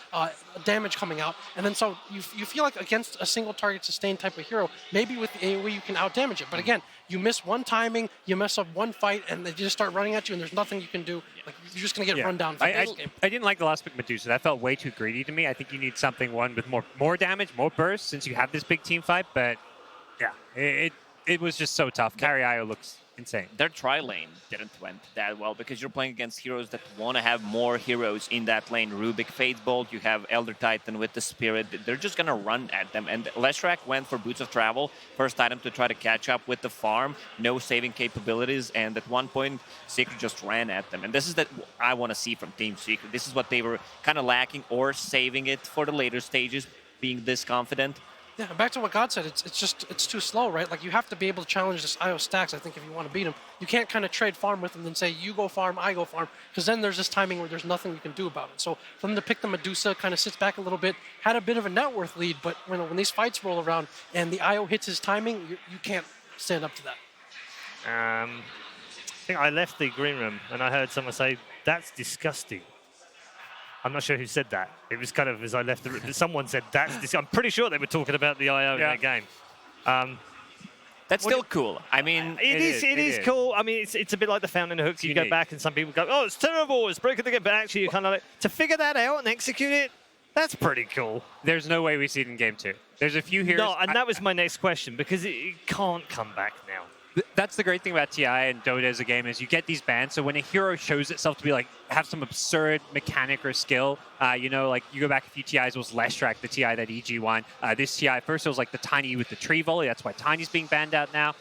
S9: damage coming out. And then so you feel like against a single target sustain type of hero, maybe with the AoE you can out-damage it. But again, you miss one timing, you mess up one fight, and they just start running at you, and there's nothing you can do. Like, you're just going to get run down.
S5: I didn't like the last pick Medusa. That felt way too greedy to me. I think you need something, with more damage, more burst, since you have this big team fight. But yeah, it was just so tough. Carry IO looks insane.
S8: Their tri-lane didn't went that well because you're playing against heroes that want to have more heroes in that lane. Rubik, Fatebolt, you have Elder Titan with the Spirit. They're just going to run at them. And Leshrac went for Boots of Travel, first item to try to catch up with the farm. No saving capabilities. And at one point, Secret just ran at them. And this is what I want to see from Team Secret. This is what they were kind of lacking, or saving it for the later stages, being this confident.
S9: Yeah, back to what GodZ said, it's too slow, right? Like, you have to be able to challenge this IO stacks, I think, if you want to beat him. You can't kind of trade farm with him and say, you go farm, I go farm, because then there's this timing where there's nothing you can do about it. So for them to pick the Medusa, kind of sits back a little bit, had a bit of a net worth lead, but when these fights roll around and the IO hits his timing, you can't stand up to that.
S7: I think I left the green room and I heard someone say, that's disgusting. I'm not sure who said that. It was kind of as I left the room. Someone said that's. I'm pretty sure they were talking about the IO in that game.
S8: That's still cool. I mean,
S7: it is cool. I mean, it's a bit like the fountain hooks. You go back and some people go, oh, it's terrible. It's broken the game. But actually, you kind of like to figure that out and execute it. That's pretty cool.
S5: There's no way we see it in game 2. There's a few heroes.
S7: No, and that was my next question because it can't come back now.
S5: That's the great thing about TI and Dota as a game is you get these bans. So when a hero shows itself to be like have some absurd mechanic or skill, like you go back a few TIs, was Leshrac, the TI that EG won. This TI first it was like the Tiny with the tree volley. That's why Tiny's being banned out now.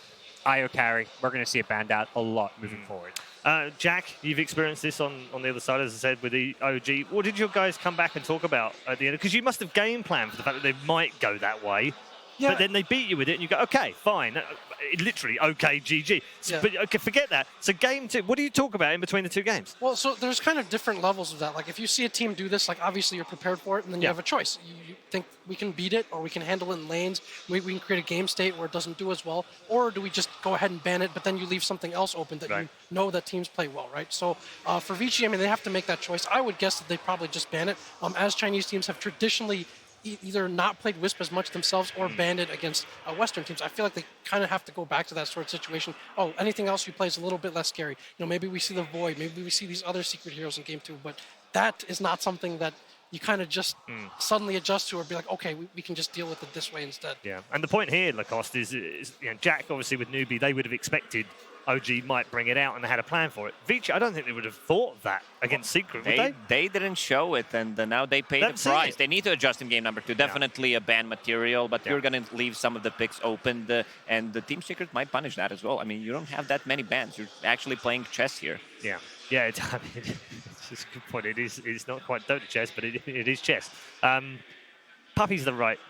S5: IO carry, we're going to see it banned out a lot moving forward.
S7: Jack, you've experienced this on the other side, as I said, with the OG. What did your guys come back and talk about at the end? Because you must have game planned for the fact that they might go that way.
S9: Yeah.
S7: But then they beat you with it, and you go, okay, fine. Literally, okay, GG.
S9: Yeah.
S7: But okay, forget that. So game 2, what do you talk about in between the two games?
S9: Well, so there's kind of different levels of that. Like, if you see a team do this, like, obviously you're prepared for it, and then you have a choice. You think we can beat it, or we can handle it in lanes. We can create a game state where it doesn't do as well, or do we just go ahead and ban it, but then you leave something else open that you know that teams play well, right? So for Vici, I mean, they have to make that choice. I would guess that they probably just ban it, as Chinese teams have traditionally either not played Wisp as much themselves or banned it against Western teams. I feel like they kind of have to go back to that sort of situation. Oh, anything else you play is a little bit less scary. You know, maybe we see the Void, maybe we see these other secret heroes in game 2, but that is not something that you kind of just suddenly adjust to or be like, okay, we can just deal with it this way instead.
S7: Yeah, and the point here, Lacoste, is you know, Jack, obviously with Newbie, they would have expected OG might bring it out and they had a plan for it. Vici, I don't think they would have thought of that against Secret, would they?
S8: They didn't show it, and now they pay the price. They need to adjust in game number 2. Definitely a ban material, but you're going to leave some of the picks open, and the Team Secret might punish that as well. I mean, you don't have that many bans. You're actually playing chess here.
S7: Yeah, yeah. It's a good point. It's not quite Dota chess, but it is chess. Puppy's the right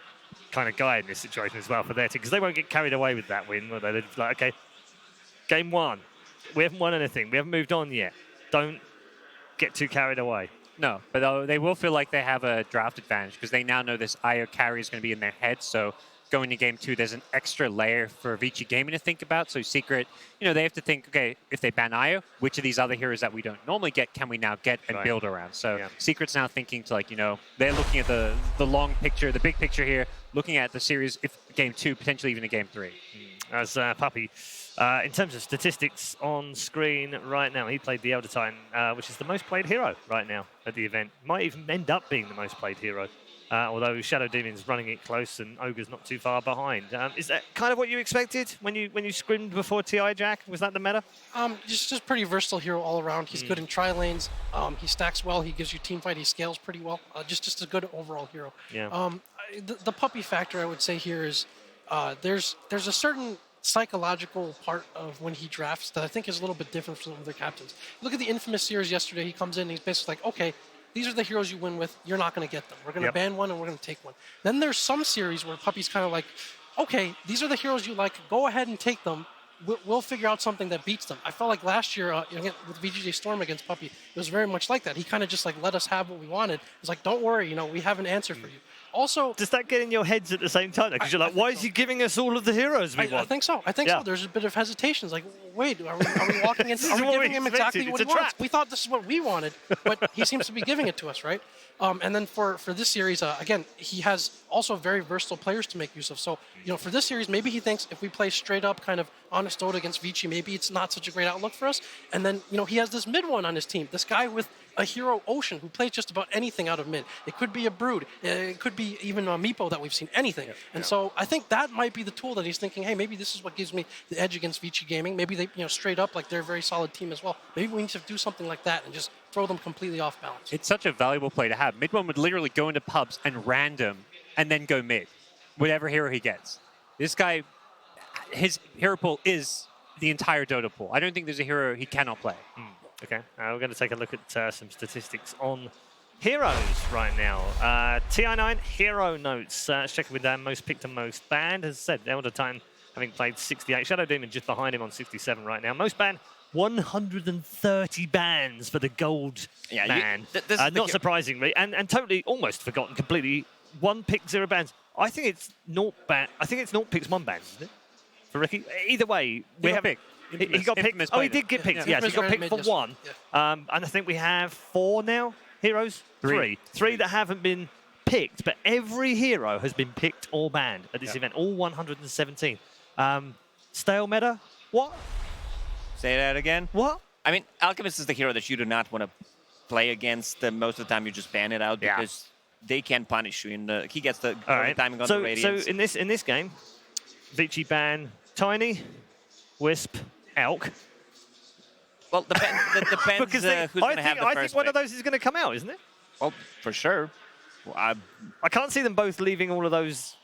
S7: kind of guy in this situation as well for their team, because they won't get carried away with that win. Will they? They're like, okay, game 1, we haven't won anything. We haven't moved on yet. Don't get too carried away.
S5: No, but they will feel like they have a draft advantage because they now know this IO carry is going to be in their head. So going to game 2, there's an extra layer for Vici Gaming to think about. So Secret, you know, they have to think, okay, if they ban IO, which of these other heroes that we don't normally get can we now get and build around? So Secret's now thinking to, like, you know, they're looking at the long picture, the big picture here, looking at the series, if game 2, potentially even a game 3.
S7: As Puppy, in terms of statistics on screen right now, he played the Elder Titan, which is the most played hero right now at the event. Might even end up being the most played hero, although Shadow Demon's running it close and Ogre's not too far behind. Is that kind of what you expected when you scrimmed before TI, Jack? Was that the meta?
S9: Just pretty versatile hero all around. He's good in tri-lanes. He stacks well. He gives you team fight. He scales pretty well. Just a good overall hero.
S7: Yeah.
S9: The Puppy factor, I would say here is there's a certain psychological part of when he drafts that I think is a little bit different from other captains. Look at the Infamous series yesterday. He comes in and he's basically like, okay, these are the heroes you win with. You're not going to get them. We're going to ban one and we're going to take one. Then there's some series where Puppy's kind of like, okay, these are the heroes you like. Go ahead and take them. We'll figure out something that beats them. I felt like last year with VGJ Storm against Puppy, it was very much like that. He kind of just like let us have what we wanted. It's like, don't worry, you know, we have an answer for you. Also,
S7: does that get in your heads at the same time? Because you're like, why is he giving us all of the heroes we want?
S9: I think so. I think so. There's a bit of hesitation. It's like, wait, are we walking into? Are we giving him exactly what he wants? We thought this is what we wanted, but he seems to be giving it to us, right? And then for this series, again, he has also very versatile players to make use of. So, you know, for this series, maybe he thinks if we play straight up kind of honest Dota against Vici, maybe it's not such a great outlook for us. And then, you know, he has this mid one on his team. This guy with a hero Ocean who plays just about anything out of mid. It could be a Brood. It could be even a Meepo that we've seen. Anything. And so I think that might be the tool that he's thinking, hey, maybe this is what gives me the edge against Vici Gaming. Maybe they, you know, straight up, like they're a very solid team as well. Maybe we need to do something like that and just throw them completely off balance.
S5: It's such a valuable play to have. Mid one would literally go into pubs and random and then go mid, whatever hero he gets. This guy, his hero pool is the entire Dota pool. I don't think there's a hero he cannot play.
S7: Okay, we're going to take a look at some statistics on heroes right now. TI9 hero notes. Checking with that most picked and most banned. As I said, Elder Titan having played 68. Shadow Demon just behind him on 67 right now. Most banned, 130 bans for the gold ban. Not surprisingly, and totally almost forgotten completely. 1 pick, 0 bans. I think it's 0 ban. I think it's 0 picks, 1 bans, isn't it? For Ricky. Either way, we have picked. He got picked. Oh, he did get picked. Yes, he got picked for 1. And I think we have 4 now heroes. 3 that haven't been picked, but every hero has been picked or banned at this event. All 117. Stale meta. What?
S8: Say that again.
S7: What?
S8: I mean, Alchemist is the hero that you do not want to play against. Most of the time, you just ban it out because they can punish you. And he gets the timing on the Radiance.
S7: So in this game, Vici ban Tiny, Wisp, Elk.
S8: Well, depends who's going to have the first
S7: I think one of those is going to come out, isn't it?
S8: Well, for sure. Well,
S7: I can't see them both leaving all of those.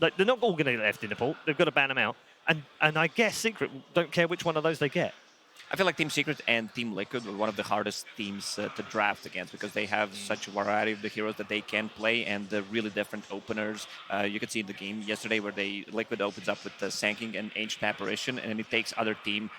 S7: Like, they're not all going to get left in the pool. They've got to ban them out. And I guess Secret don't care which one of those they get.
S8: I feel like Team Secret and Team Liquid are one of the hardest teams to draft against because they have such a variety of the heroes that they can play and the really different openers. You could see in the game yesterday where Liquid opens up with the Sanking and Ancient Apparition, and it takes other team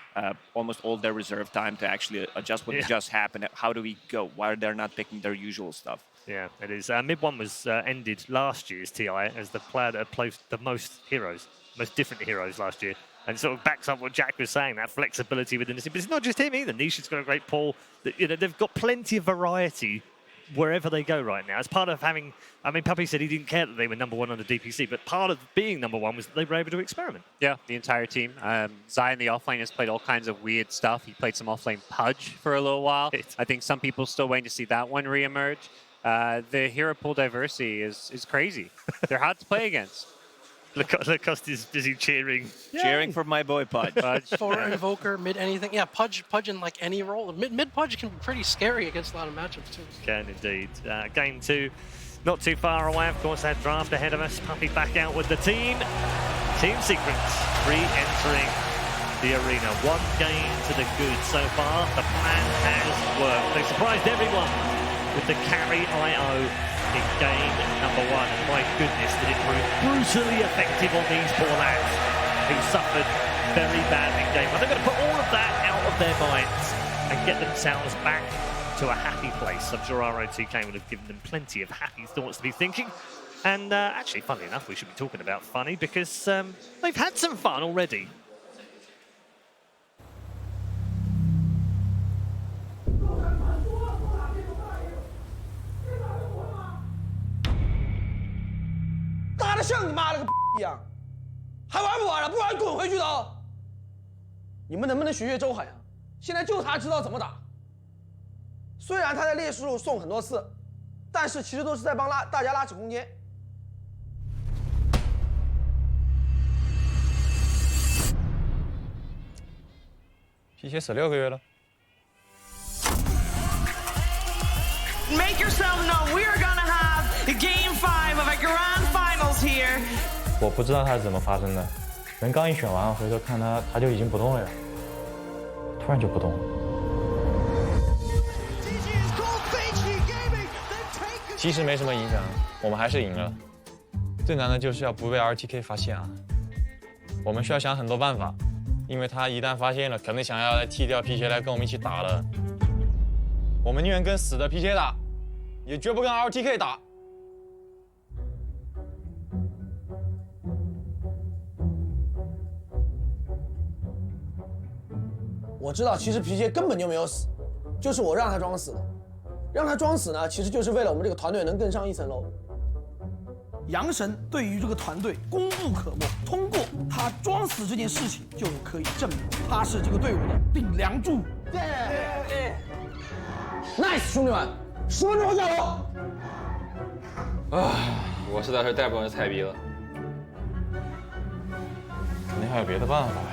S8: almost all their reserve time to actually adjust what just happened. How do we go? Why are they not picking their usual stuff?
S7: Yeah, it is. Mid 1 was ended last year's TI as the player that played the most heroes, most different heroes last year. And sort of backs up what Jack was saying, that flexibility within the team. But it's not just him either. Nisha's got a great pool. You know, they've got plenty of variety wherever they go right now. As part of having, I mean, Puppy said he didn't care that they were #1 on the DPC, but part of being #1 was that they were able to experiment.
S5: Yeah, the entire team. Zai in the offlane has played all kinds of weird stuff. He played some offlane Pudge for a little while. I think some people still waiting to see that one reemerge. The hero pool diversity is crazy. They're hard to play against.
S7: Lacoste is busy cheering.
S8: Cheering for my boy Pudge.
S9: For Invoker, mid anything. Yeah, Pudge in like any role. Mid Pudge can be pretty scary against a lot of matchups too.
S7: Can indeed. Game 2, not too far away. Of course, that draft ahead of us. Puppy back out with the team. Team Secrets re-entering the arena. 1 game to the good so far. The plan has worked. They surprised everyone with the carry IO in game #1, and my goodness, did it prove brutally effective on these poor lads who suffered very badly in game 1. They're going to put all of that out of their minds and get themselves back to a happy place. I'm sure ROTK would have given them plenty of happy thoughts to be thinking. And actually, funnily enough, we should be talking about funny because they've had some fun already.
S10: 打得像你妈了个一样，还玩不玩了？不玩滚回去的！你们能不能学学周海啊？现在就他知道怎么打。虽然他在劣势路送很多次，但是其实都是在帮大家拉扯空间。
S11: 皮鞋16个月了。
S12: Make yourself known. We are gonna have Game 5 of a Grand Finals here.
S11: 我不知道他是怎么发生的，人刚一选完，回头看他就已经不动了呀，突然就不动了。其实没什么影响，我们还是赢了。最难的就是要不被 RTK 发现啊！我们需要想很多办法，因为他一旦发现了，肯定想要来踢掉皮鞋来跟我们一起打了。我们宁愿跟死的皮鞋打，也绝不跟 RTK 打。
S10: 我知道，其实皮鞋根本就没有死，就是我让他装死的。让他装死呢，其实就是为了我们这个团队能更上一层楼。
S13: 杨神对于这个团队功不可没，通过他装死这件事情，就可以证明他是这个队伍的顶梁柱。
S10: Nice， 兄弟们，10分钟后加油！
S11: 我实在是带不动这菜逼了，肯定还有别的办法呀。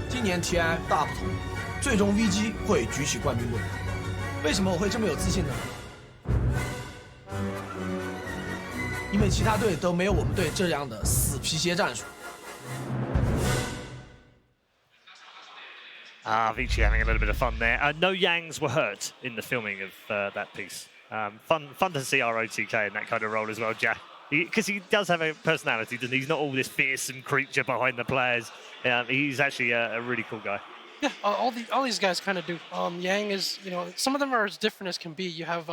S13: 今年 TI 大不同，最终 VG 会举起冠军盾牌。为什么我会这么有自信呢？因为其他队都没有我们队这样的死皮鞋战术。
S7: Vici having a little bit of fun there. No Yangs were hurt in the filming of that piece. Fun to see ROTK in that kind of role as well, Jack. Because he does have a personality, doesn't he? He's not all this fearsome creature behind the players. He's actually a really cool guy.
S9: Yeah, all these guys kind of do. Yang is, some of them are as different as can be. You have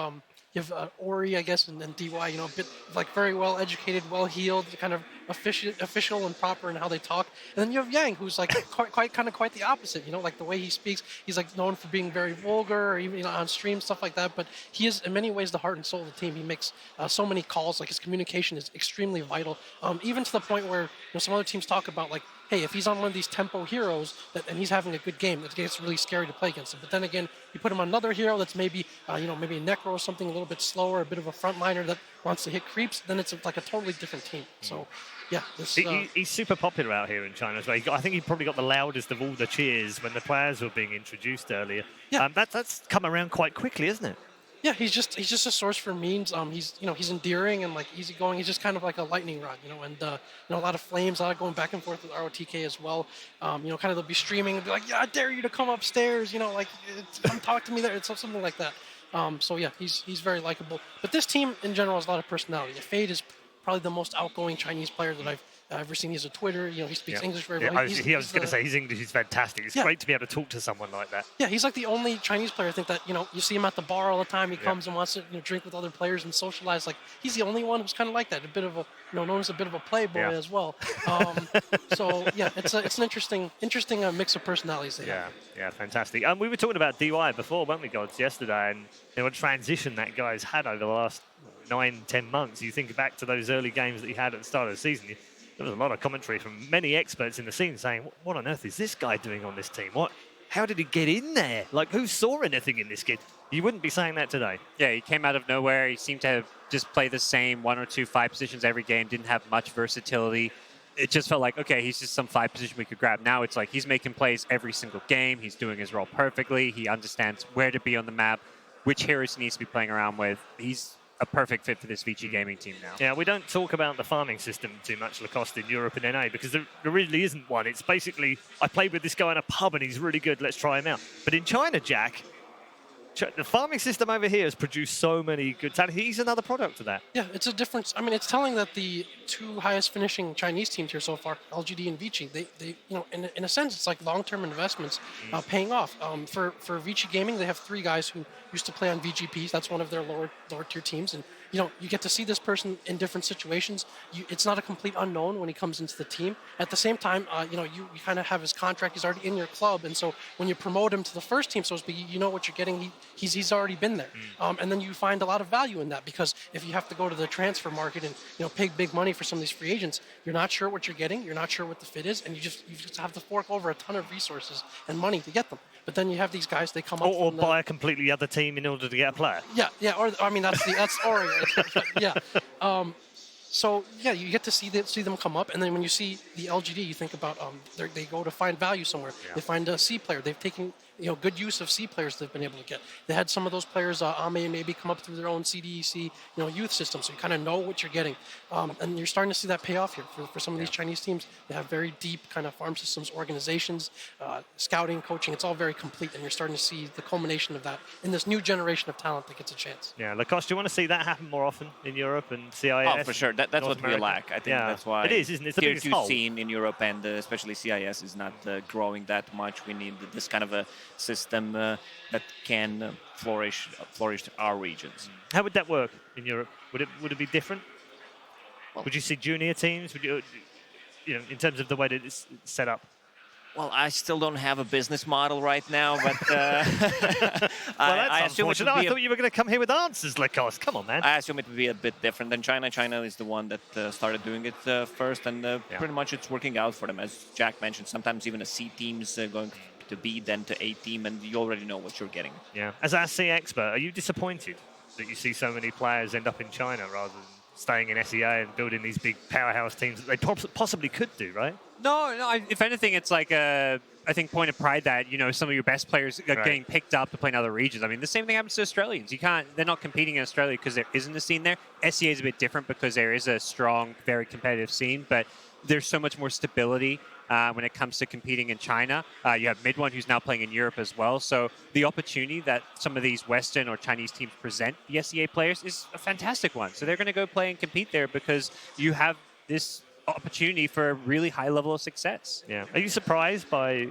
S9: Ori, I guess, and then DY, a bit like very well educated, well heeled, kind of official and proper in how they talk. And then you have Yang, who's like quite the opposite. Like the way he speaks, he's like known for being very vulgar, or even on stream, stuff like that. But he is in many ways the heart and soul of the team. He makes so many calls. Like his communication is extremely vital, even to the point where some other teams talk about like, hey, if he's on one of these tempo heroes and he's having a good game, it gets really scary to play against him. But then again, you put him on another hero that's maybe, maybe a Necro or something a little bit slower, a bit of a frontliner that wants to hit creeps, then it's like a totally different team. So, yeah.
S7: He's super popular out here in China as well. I think he probably got the loudest of all the cheers when the players were being introduced earlier.
S9: Yeah.
S7: That's come around quite quickly, isn't it?
S9: Yeah, he's just a source for memes. He's endearing and like easygoing. He's just kind of like a lightning rod, and a lot of flames, a lot of going back and forth with ROTK as well. Kind of they'll be streaming and be like, yeah, I dare you to come upstairs, come talk to me there. It's something like that. So yeah, he's very likable. But this team in general has a lot of personality. Fade is probably the most outgoing Chinese player that I've ever seen. He has a Twitter. He speaks English very well.
S7: I was going to say his English is fantastic. It's great to be able to talk to someone like that.
S9: Yeah, he's like the only Chinese player I think that you see him at the bar all the time. He comes and wants to drink with other players and socialize. Like he's the only one who's kind of like that. A bit of a known as a bit of a playboy as well. So yeah, it's an interesting mix of personalities there.
S7: Yeah, fantastic. We were talking about DY before, weren't we, GodZ, yesterday, and what transition that guy's had over the last 9-10 months. You think back to those early games that he had at the start of the season. There was a lot of commentary from many experts in the scene saying, what on earth is this guy doing on this team? How did he get in there? Like, who saw anything in this kid? You wouldn't be saying that today.
S5: Yeah, he came out of nowhere. He seemed to have just played the same 1 or 2 5 positions every game, didn't have much versatility. It just felt like, okay, he's just some 5 position we could grab. Now it's like he's making plays every single game. He's doing his role perfectly. He understands where to be on the map, which heroes he needs to be playing around with. He's a perfect fit for this Vici Gaming team now.
S7: Yeah, we don't talk about the farming system too much, Lacoste, in Europe and NA, because there really isn't one. It's basically, I played with this guy in a pub and he's really good, let's try him out. But in China, Jack, the farming system over here has produced so many good talent. He's another product of that.
S9: Yeah, it's a difference. I mean, it's telling that the 2 highest finishing Chinese teams here so far, LGD and Vici, they in a sense, it's like long-term investments paying off. For Vici Gaming, they have 3 guys who used to play on VGPs. That's one of their lower tier teams, and you get to see this person in different situations. It's not a complete unknown when he comes into the team. At the same time, you kind of have his contract. He's already in your club, and so when you promote him to the first team, so to speak, you know what you're getting. He's already been there, and then you find a lot of value in that, because if you have to go to the transfer market and pay big money for some of these free agents, you're not sure what you're getting. You're not sure what the fit is, and you just have to fork over a ton of resources and money to get them. But then you have these guys, they come up
S7: or buy a completely other team in order to get a player.
S9: Yeah. Or I mean, that's Ori. Yeah. So yeah, you get to see them come up, and then when you see the LGD, you think about they go to find value somewhere. They find a C player. They've taken good use of C players they've been able to get. They had some of those players, Ame and maybe, come up through their own CDEC, youth system, so you kind of know what you're getting. And you're starting to see that pay off here for some of these Chinese teams. They have very deep kind of farm systems, organizations, scouting, coaching. It's all very complete, and you're starting to see the culmination of that in this new generation of talent that gets a chance.
S7: Yeah, Lacoste, do you want to see that happen more often in Europe and CIS?
S8: Oh, for sure. That's what we lack. I think that's why
S7: it is, isn't it? It's the
S8: tier
S7: biggest
S8: 2
S7: hole.
S8: scene in Europe and especially CIS is not growing that much. We need this kind of a system that can flourish our regions.
S7: How would that work in Europe? Would it be different? Would you see junior teams? Would you in terms of the way that it's set up?
S8: Well, I still don't have a business model right now, but
S7: I assume I thought you were going to come here with answers, Lacoste. Come on, man.
S8: I assume it would be a bit different than China. China is the one that started doing it first, and pretty much it's working out for them. As Jack mentioned, sometimes even a C team's going to B, then to A team, and you already know what you're getting.
S7: Yeah. As our C expert, are you disappointed that you see so many players end up in China rather than staying in SEA and building these big powerhouse teams that they possibly could do, right?
S5: No. If anything, it's like I think point of pride that some of your best players are getting picked up to play in other regions. I mean, the same thing happens to Australians. They're not competing in Australia because there isn't a scene there. SEA is a bit different because there is a strong, very competitive scene, but there's so much more stability when it comes to competing in China. You have Midone, who's now playing in Europe as well. So the opportunity that some of these Western or Chinese teams present the SEA players is a fantastic one. So they're going to go play and compete there because you have this opportunity for a really high level of success.
S7: Yeah. Are you surprised by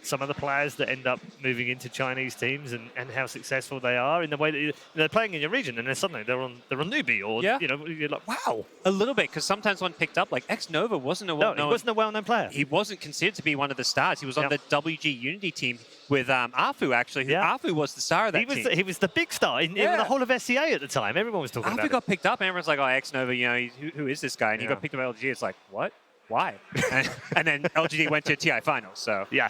S7: some of the players that end up moving into Chinese teams and how successful they are in the way that they're playing in your region, and then suddenly they're on newbie, or you're like, wow.
S5: A little bit, because sometimes one picked up, like X-Nova wasn't a well-known...
S7: No, he wasn't a well-known player.
S5: He wasn't considered to be one of the stars. He was on the WG Unity team with Afu, actually. Afu was the star of that team.
S7: He was the big star in the whole of SEA at the time. Everyone was talking about it.
S5: Afu got picked up, and everyone's like, oh, X-Nova, who is this guy? And he got picked up by LGD. It's like, what? Why? and then LGD went to TI finals, so...
S7: Yeah.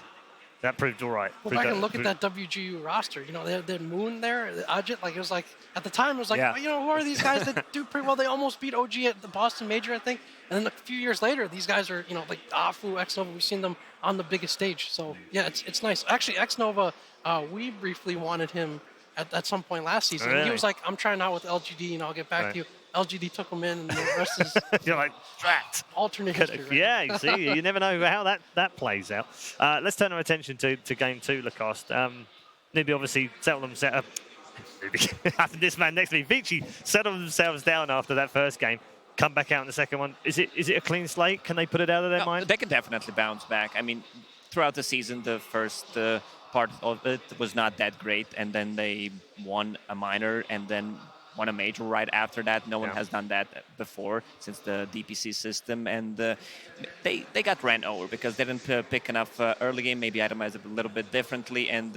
S7: That proved all right.
S9: Well, back and look at that WGU roster. They had Moon there, Ajit. Like, it was like, at the time, it was like, who are these guys that do pretty well? They almost beat OG at the Boston Major, I think. And then a few years later, these guys are, like Afu, X-Nova. We've seen them on the biggest stage. So, yeah, it's nice. Actually, X-Nova, we briefly wanted him at some point last season.
S7: Really?
S9: And he was like, I'm trying out with LGD, and I'll get back to you. LGD took him in, and the rest is
S7: You're like, drat.
S9: alternate history. Right?
S7: Yeah, you see, you never know how that plays out. Let's turn our attention to game 2, Lacoste. Newbie obviously settled themselves. This man next to me, Vici, settled themselves down after that first game. Come back out in the second one. Is it a clean slate? Can they put it out of their mind?
S8: They can definitely bounce back. I mean, throughout the season, the first part of it was not that great, and then they won a minor, and then won a major right after that. No one has done that before since the DPC system, and they got ran over because they didn't pick enough early game, maybe itemized it a little bit differently, and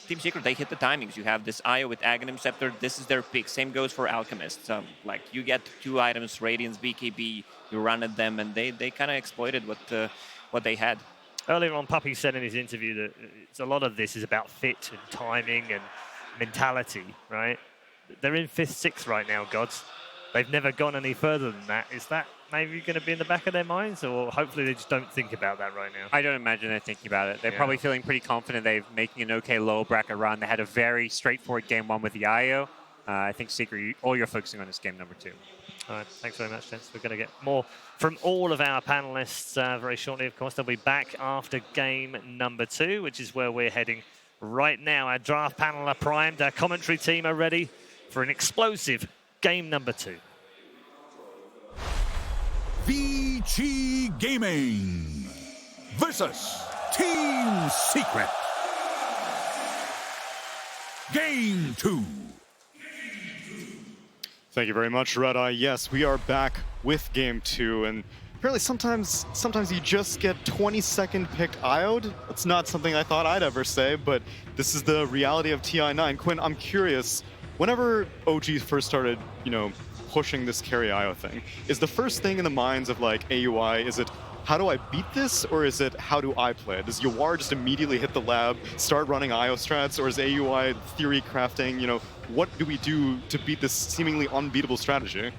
S8: Team Secret, they hit the timings. You have this IO with Aghanim Scepter, this is their pick. Same goes for Alchemist. Like, you get 2 items, Radiance, BKB, you run at them, and they kind of exploited what they had.
S7: Earlier on, Puppy said in his interview that a lot of this is about fit and timing and mentality, right? They're in 5th, 6th right now, GodZ. They've never gone any further than that. Is that maybe going to be in the back of their minds, or hopefully they just don't think about that right now?
S5: I don't imagine they're thinking about it. They're probably feeling pretty confident they're making an okay lower bracket run. They had a very straightforward game 1 with the IO. I think Secret, all you're focusing on is game number 2.
S7: All right, thanks very much, gents. We're going to get more from all of our panelists very shortly. Of course, they'll be back after game number 2, which is where we're heading right now. Our draft panel are primed. Our commentary team are ready for an explosive game number 2.
S14: Vici Gaming versus Team Secret. Game 2.
S3: Thank you very much, Red Eye. Yes, we are back with Game 2, and apparently sometimes you just get 20-second pick IO'd. That's not something I thought I'd ever say, but this is the reality of TI9. Quinn, I'm curious, whenever OG first started, pushing this carry IO thing, is the first thing in the minds of like AUI, is it how do I beat this, or is it how do I play it? Does Yawar just immediately hit the lab, start running IO strats, or is AUI theory crafting, what do we do to beat this seemingly unbeatable strategy?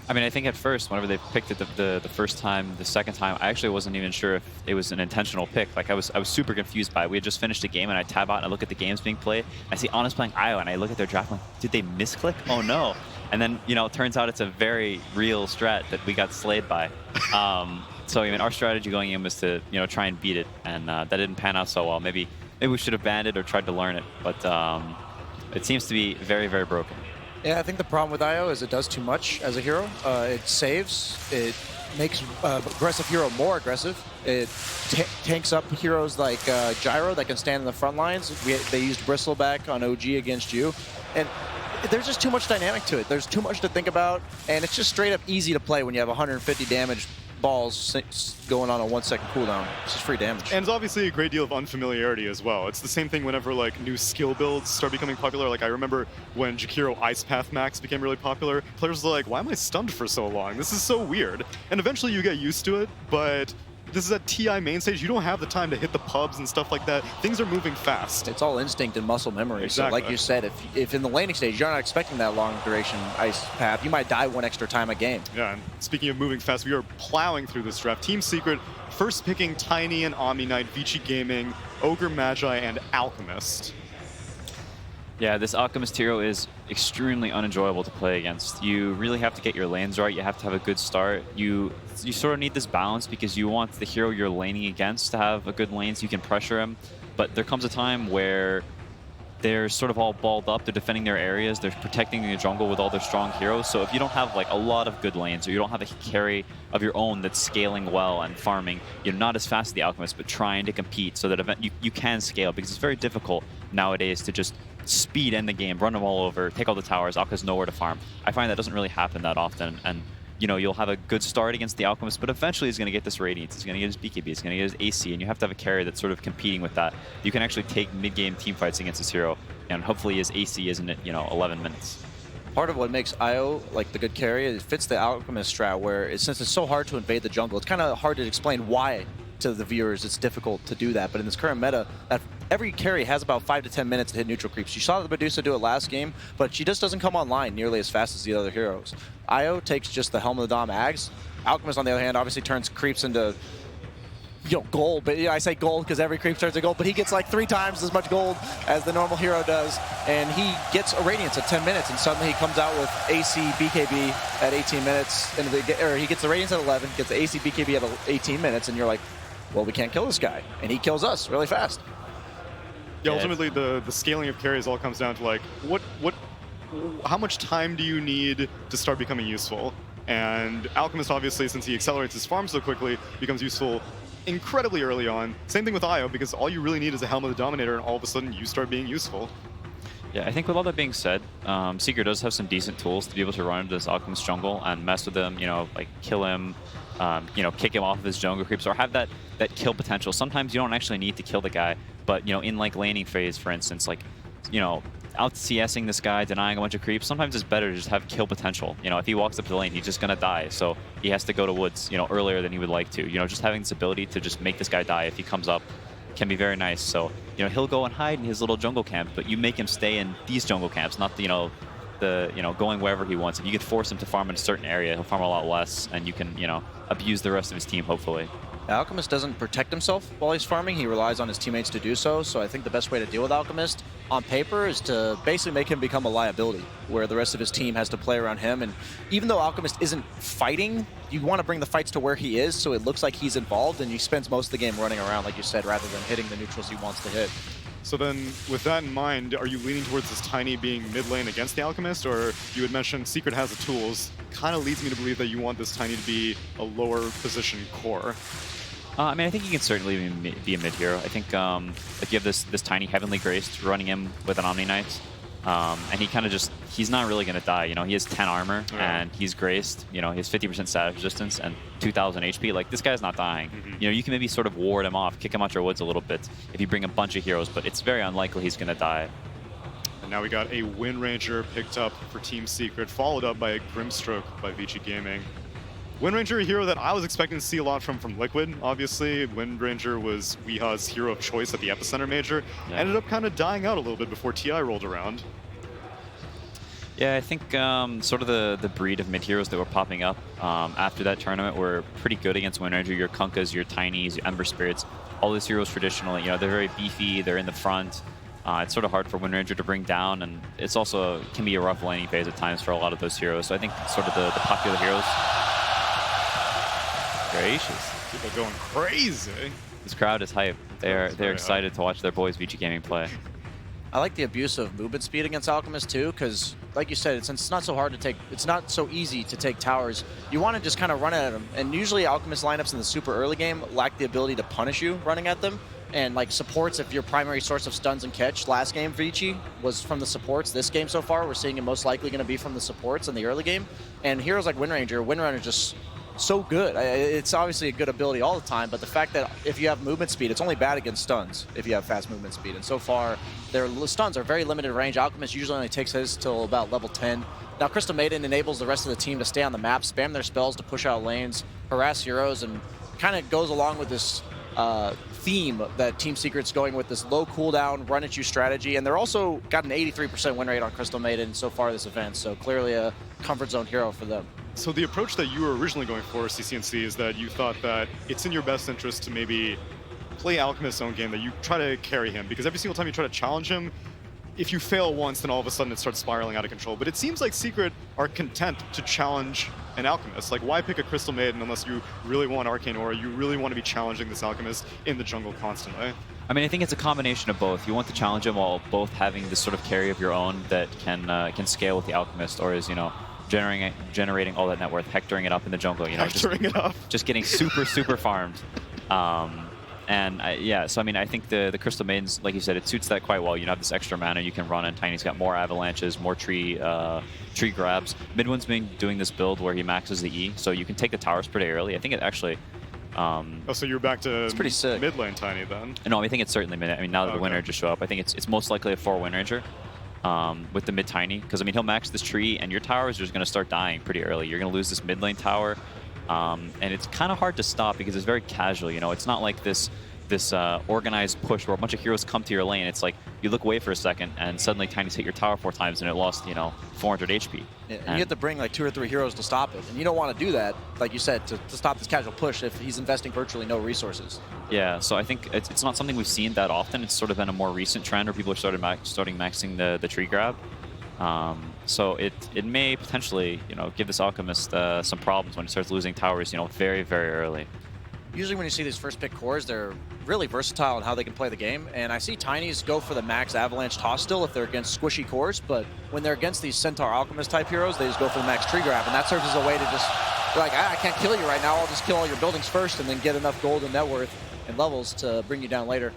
S1: I mean, I think at first, whenever they picked it the first time, the second time, I actually wasn't even sure if it was an intentional pick. Like, I was super confused by it. We had just finished a game, and I tab out and I look at the games being played. I see Honest playing IO, and I look at their draft, I'm like, did they misclick? Oh no. And then, it turns out it's a very real strat that we got slayed by. So, I mean, our strategy going in was to, try and beat it, and that didn't pan out so well. Maybe we should have banned it or tried to learn it, but it seems to be very, very broken.
S2: Yeah, I think the problem with IO is it does too much as a hero. It saves, it makes aggressive hero more aggressive. It tanks up heroes like Gyro that can stand in the front lines. They used Bristleback on OG against you. And there's just too much dynamic to it. There's too much to think about, and it's just straight up easy to play when you have 150 damage balls going on a 1-second cooldown. It's just free damage.
S3: And it's obviously a great deal of unfamiliarity as well. It's the same thing whenever like new skill builds start becoming popular. Like I remember when Jakiro Ice Path Max became really popular, players were like, why am I stunned for so long? This is so weird. And eventually you get used to it, but this is at TI main stage. You don't have the time to hit the pubs and stuff like that. Things are moving fast.
S2: It's all instinct and muscle memory.
S3: Exactly.
S2: So like you said, if in the laning stage you're not expecting that long duration ice path, you might die 1 extra time a game.
S3: Yeah, and speaking of moving fast, we are plowing through this draft. Team Secret first picking Tiny and Omni Knight, Vici Gaming, Ogre Magi, and Alchemist.
S1: Yeah, this Alchemist hero is extremely unenjoyable to play against. You really have to get your lanes right. You have to have a good start. You sort of need this balance because you want the hero you're laning against to have a good lane so you can pressure him. But there comes a time where they're sort of all balled up. They're defending their areas. They're protecting the jungle with all their strong heroes. So if you don't have like a lot of good lanes, or you don't have a carry of your own that's scaling well and farming, you're not as fast as the Alchemist, but trying to compete so that you can scale, because it's very difficult nowadays to just speed end the game, run them all over, take all the towers. Alka's nowhere to farm. I find that doesn't really happen that often, and you'll have a good start against the Alchemist, but eventually he's going to get this Radiance, he's going to get his BKB, he's going to get his AC, and you have to have a carry that's sort of competing with that. You can actually take mid-game team fights against this hero, and hopefully his AC isn't at 11 minutes.
S2: Part of what makes IO like the good carry, it fits the Alchemist strat, where since it's so hard to invade the jungle, it's kind of hard to explain why to the viewers it's difficult to do that. But in this current meta, every carry has about 5 to 10 minutes to hit neutral creeps. You saw the Medusa do it last game, but she just doesn't come online nearly as fast as the other heroes. IO takes just the Helm of the Dom Ags. Alchemist, on the other hand, obviously turns creeps into gold, but I say gold because every creep turns to gold, but he gets like 3 times as much gold as the normal hero does, and he gets a Radiance at 10 minutes, and suddenly he comes out with AC BKB at 18 minutes, or he gets the Radiance at 11, gets the AC BKB at 18 minutes, and you're like, well, we can't kill this guy, and he kills us really fast.
S3: Yeah, ultimately the scaling of carries all comes down to like how much time do you need to start becoming useful? And Alchemist, obviously, since he accelerates his farm so quickly, becomes useful incredibly early on. Same thing with Io, because all you really need is a Helm of the Dominator, and all of a sudden you start being useful.
S1: Yeah, I think with all that being said, Secret does have some decent tools to be able to run into this Alchemist jungle and mess with him, like kill him, kick him off of his jungle creeps, or have that kill potential. Sometimes you don't actually need to kill the guy, but in like laning phase, for instance, like out CSing this guy, denying a bunch of creeps, sometimes it's better to just have kill potential. If he walks up to the lane, he's just gonna die, so he has to go to woods, earlier than he would like to. Just having this ability to just make this guy die if he comes up can be very nice. So he'll go and hide in his little jungle camp, but you make him stay in these jungle camps, not the going wherever he wants. If you could force him to farm in a certain area, he'll farm a lot less, and you can abuse the rest of his team, hopefully.
S2: Alchemist doesn't protect himself while he's farming. He relies on his teammates to do so. So I think the best way to deal with Alchemist on paper is to basically make him become a liability, where the rest of his team has to play around him. And even though Alchemist isn't fighting, you want to bring the fights to where he is so it looks like he's involved, and he spends most of the game running around, like you said, rather than hitting the neutrals he wants to hit.
S3: So then, with that in mind, are you leaning towards this Tiny being mid lane against the Alchemist, or you had mentioned Secret has the tools, kind of leads me to believe that you want this Tiny to be a lower position core?
S1: I think he can certainly be a mid hero. I think if you have this Tiny Heavenly Graced running him with an Omni Knight, and he kind of he's not really going to die. He has 10 armor, and he's Graced. He has 50% status resistance and 2,000 HP. Like, this guy's not dying. You can maybe sort of ward him off, kick him out your woods a little bit if you bring a bunch of heroes, but it's very unlikely he's going to die.
S3: And now we got a Wind Ranger picked up for Team Secret, followed up by a Grimstroke by Vici Gaming. Wind Ranger, a hero that I was expecting to see a lot from Liquid, obviously. Wind Ranger was Weeha's hero of choice at the Epicenter Major. Yeah. Ended up kind of dying out a little bit before TI rolled around.
S1: Yeah, I think sort of the breed of mid-heroes that were popping up after that tournament were pretty good against Wind Ranger. Your Kunkas, your Tinies, your Ember Spirits, all these heroes traditionally, they're very beefy, they're in the front. It's sort of hard for Wind Ranger to bring down, and it's also can be a rough laning phase at times for a lot of those heroes. So I think sort of the popular heroes... Gracious.
S3: People going crazy.
S1: This crowd is hype. They're excited to watch their boys Vici Gaming play.
S2: I like the abuse of movement speed against Alchemist too, because like you said, since it's not so hard to take, it's not so easy to take towers, you want to just kind of run at them. And usually Alchemist lineups in the super early game lack the ability to punish you running at them. And like supports, if your primary source of stuns and catch last game Vici was from the supports, this game so far we're seeing it most likely going to be from the supports in the early game. And heroes like Wind Ranger just so good. It's obviously a good ability all the time, but the fact that if you have movement speed, it's only bad against stuns if you have fast movement speed. And so far, their stuns are very limited range. Alchemist usually only takes his till about level 10. Now, Crystal Maiden enables the rest of the team to stay on the map, spam their spells to push out lanes, harass heroes, and kind of goes along with this theme that Team Secret's going with, this low cooldown, run at you strategy. And they're also got an 83% win rate on Crystal Maiden so far this event, so clearly a comfort zone hero for them.
S3: So the approach that you were originally going for, CCNC, is that you thought that it's in your best interest to maybe play Alchemist's own game, that you try to carry him, because every single time you try to challenge him, if you fail once, then all of a sudden it starts spiraling out of control. But it seems like Secret are content to challenge an Alchemist. Like, why pick a Crystal Maiden unless you really want Arcane Aura, you really want to be challenging this Alchemist in the jungle constantly?
S1: I think it's a combination of both. You want to challenge him while both having this sort of carry of your own that can scale with the Alchemist, or is, generating all that net worth, hectoring it up in the jungle, just getting super farmed. I think the Crystal Maidens, like you said, it suits that quite well. You have this extra mana you can run, and Tiny's got more avalanches, more tree grabs. Midwin's been doing this build where he maxes the E, so you can take the towers pretty early. I think it actually...
S3: so you're back to
S2: it's pretty sick.
S3: Mid lane Tiny then?
S1: No, I think it's certainly mid. Now that the Wind Ranger show up, I think it's most likely a 4 Wind Ranger. With the mid Tiny, because he'll max this tree and your towers are just going to start dying pretty early. You're going to lose this mid lane tower, and it's kind of hard to stop because it's very casual. It's not like this this organized push where a bunch of heroes come to your lane. It's like you look away for a second and suddenly Tiny's hit your tower 4 times and it lost, 400 HP.
S2: Yeah, and you have to bring like 2 or 3 heroes to stop it. And you don't want to do that, like you said, to stop this casual push if he's investing virtually no resources.
S1: Yeah, so I think it's not something we've seen that often. It's sort of been a more recent trend where people are starting maxing the tree grab. So it may potentially, give this Alchemist some problems when he starts losing towers, very, very early.
S2: Usually when you see these first pick cores, they're really versatile in how they can play the game. And I see Tinys go for the max Avalanche toss still if they're against squishy cores, but when they're against these Centaur Alchemist type heroes, they just go for the max tree grab. And that serves as a way to just be like, I can't kill you right now, I'll just kill all your buildings first and then get enough gold and net worth and levels to bring you down later.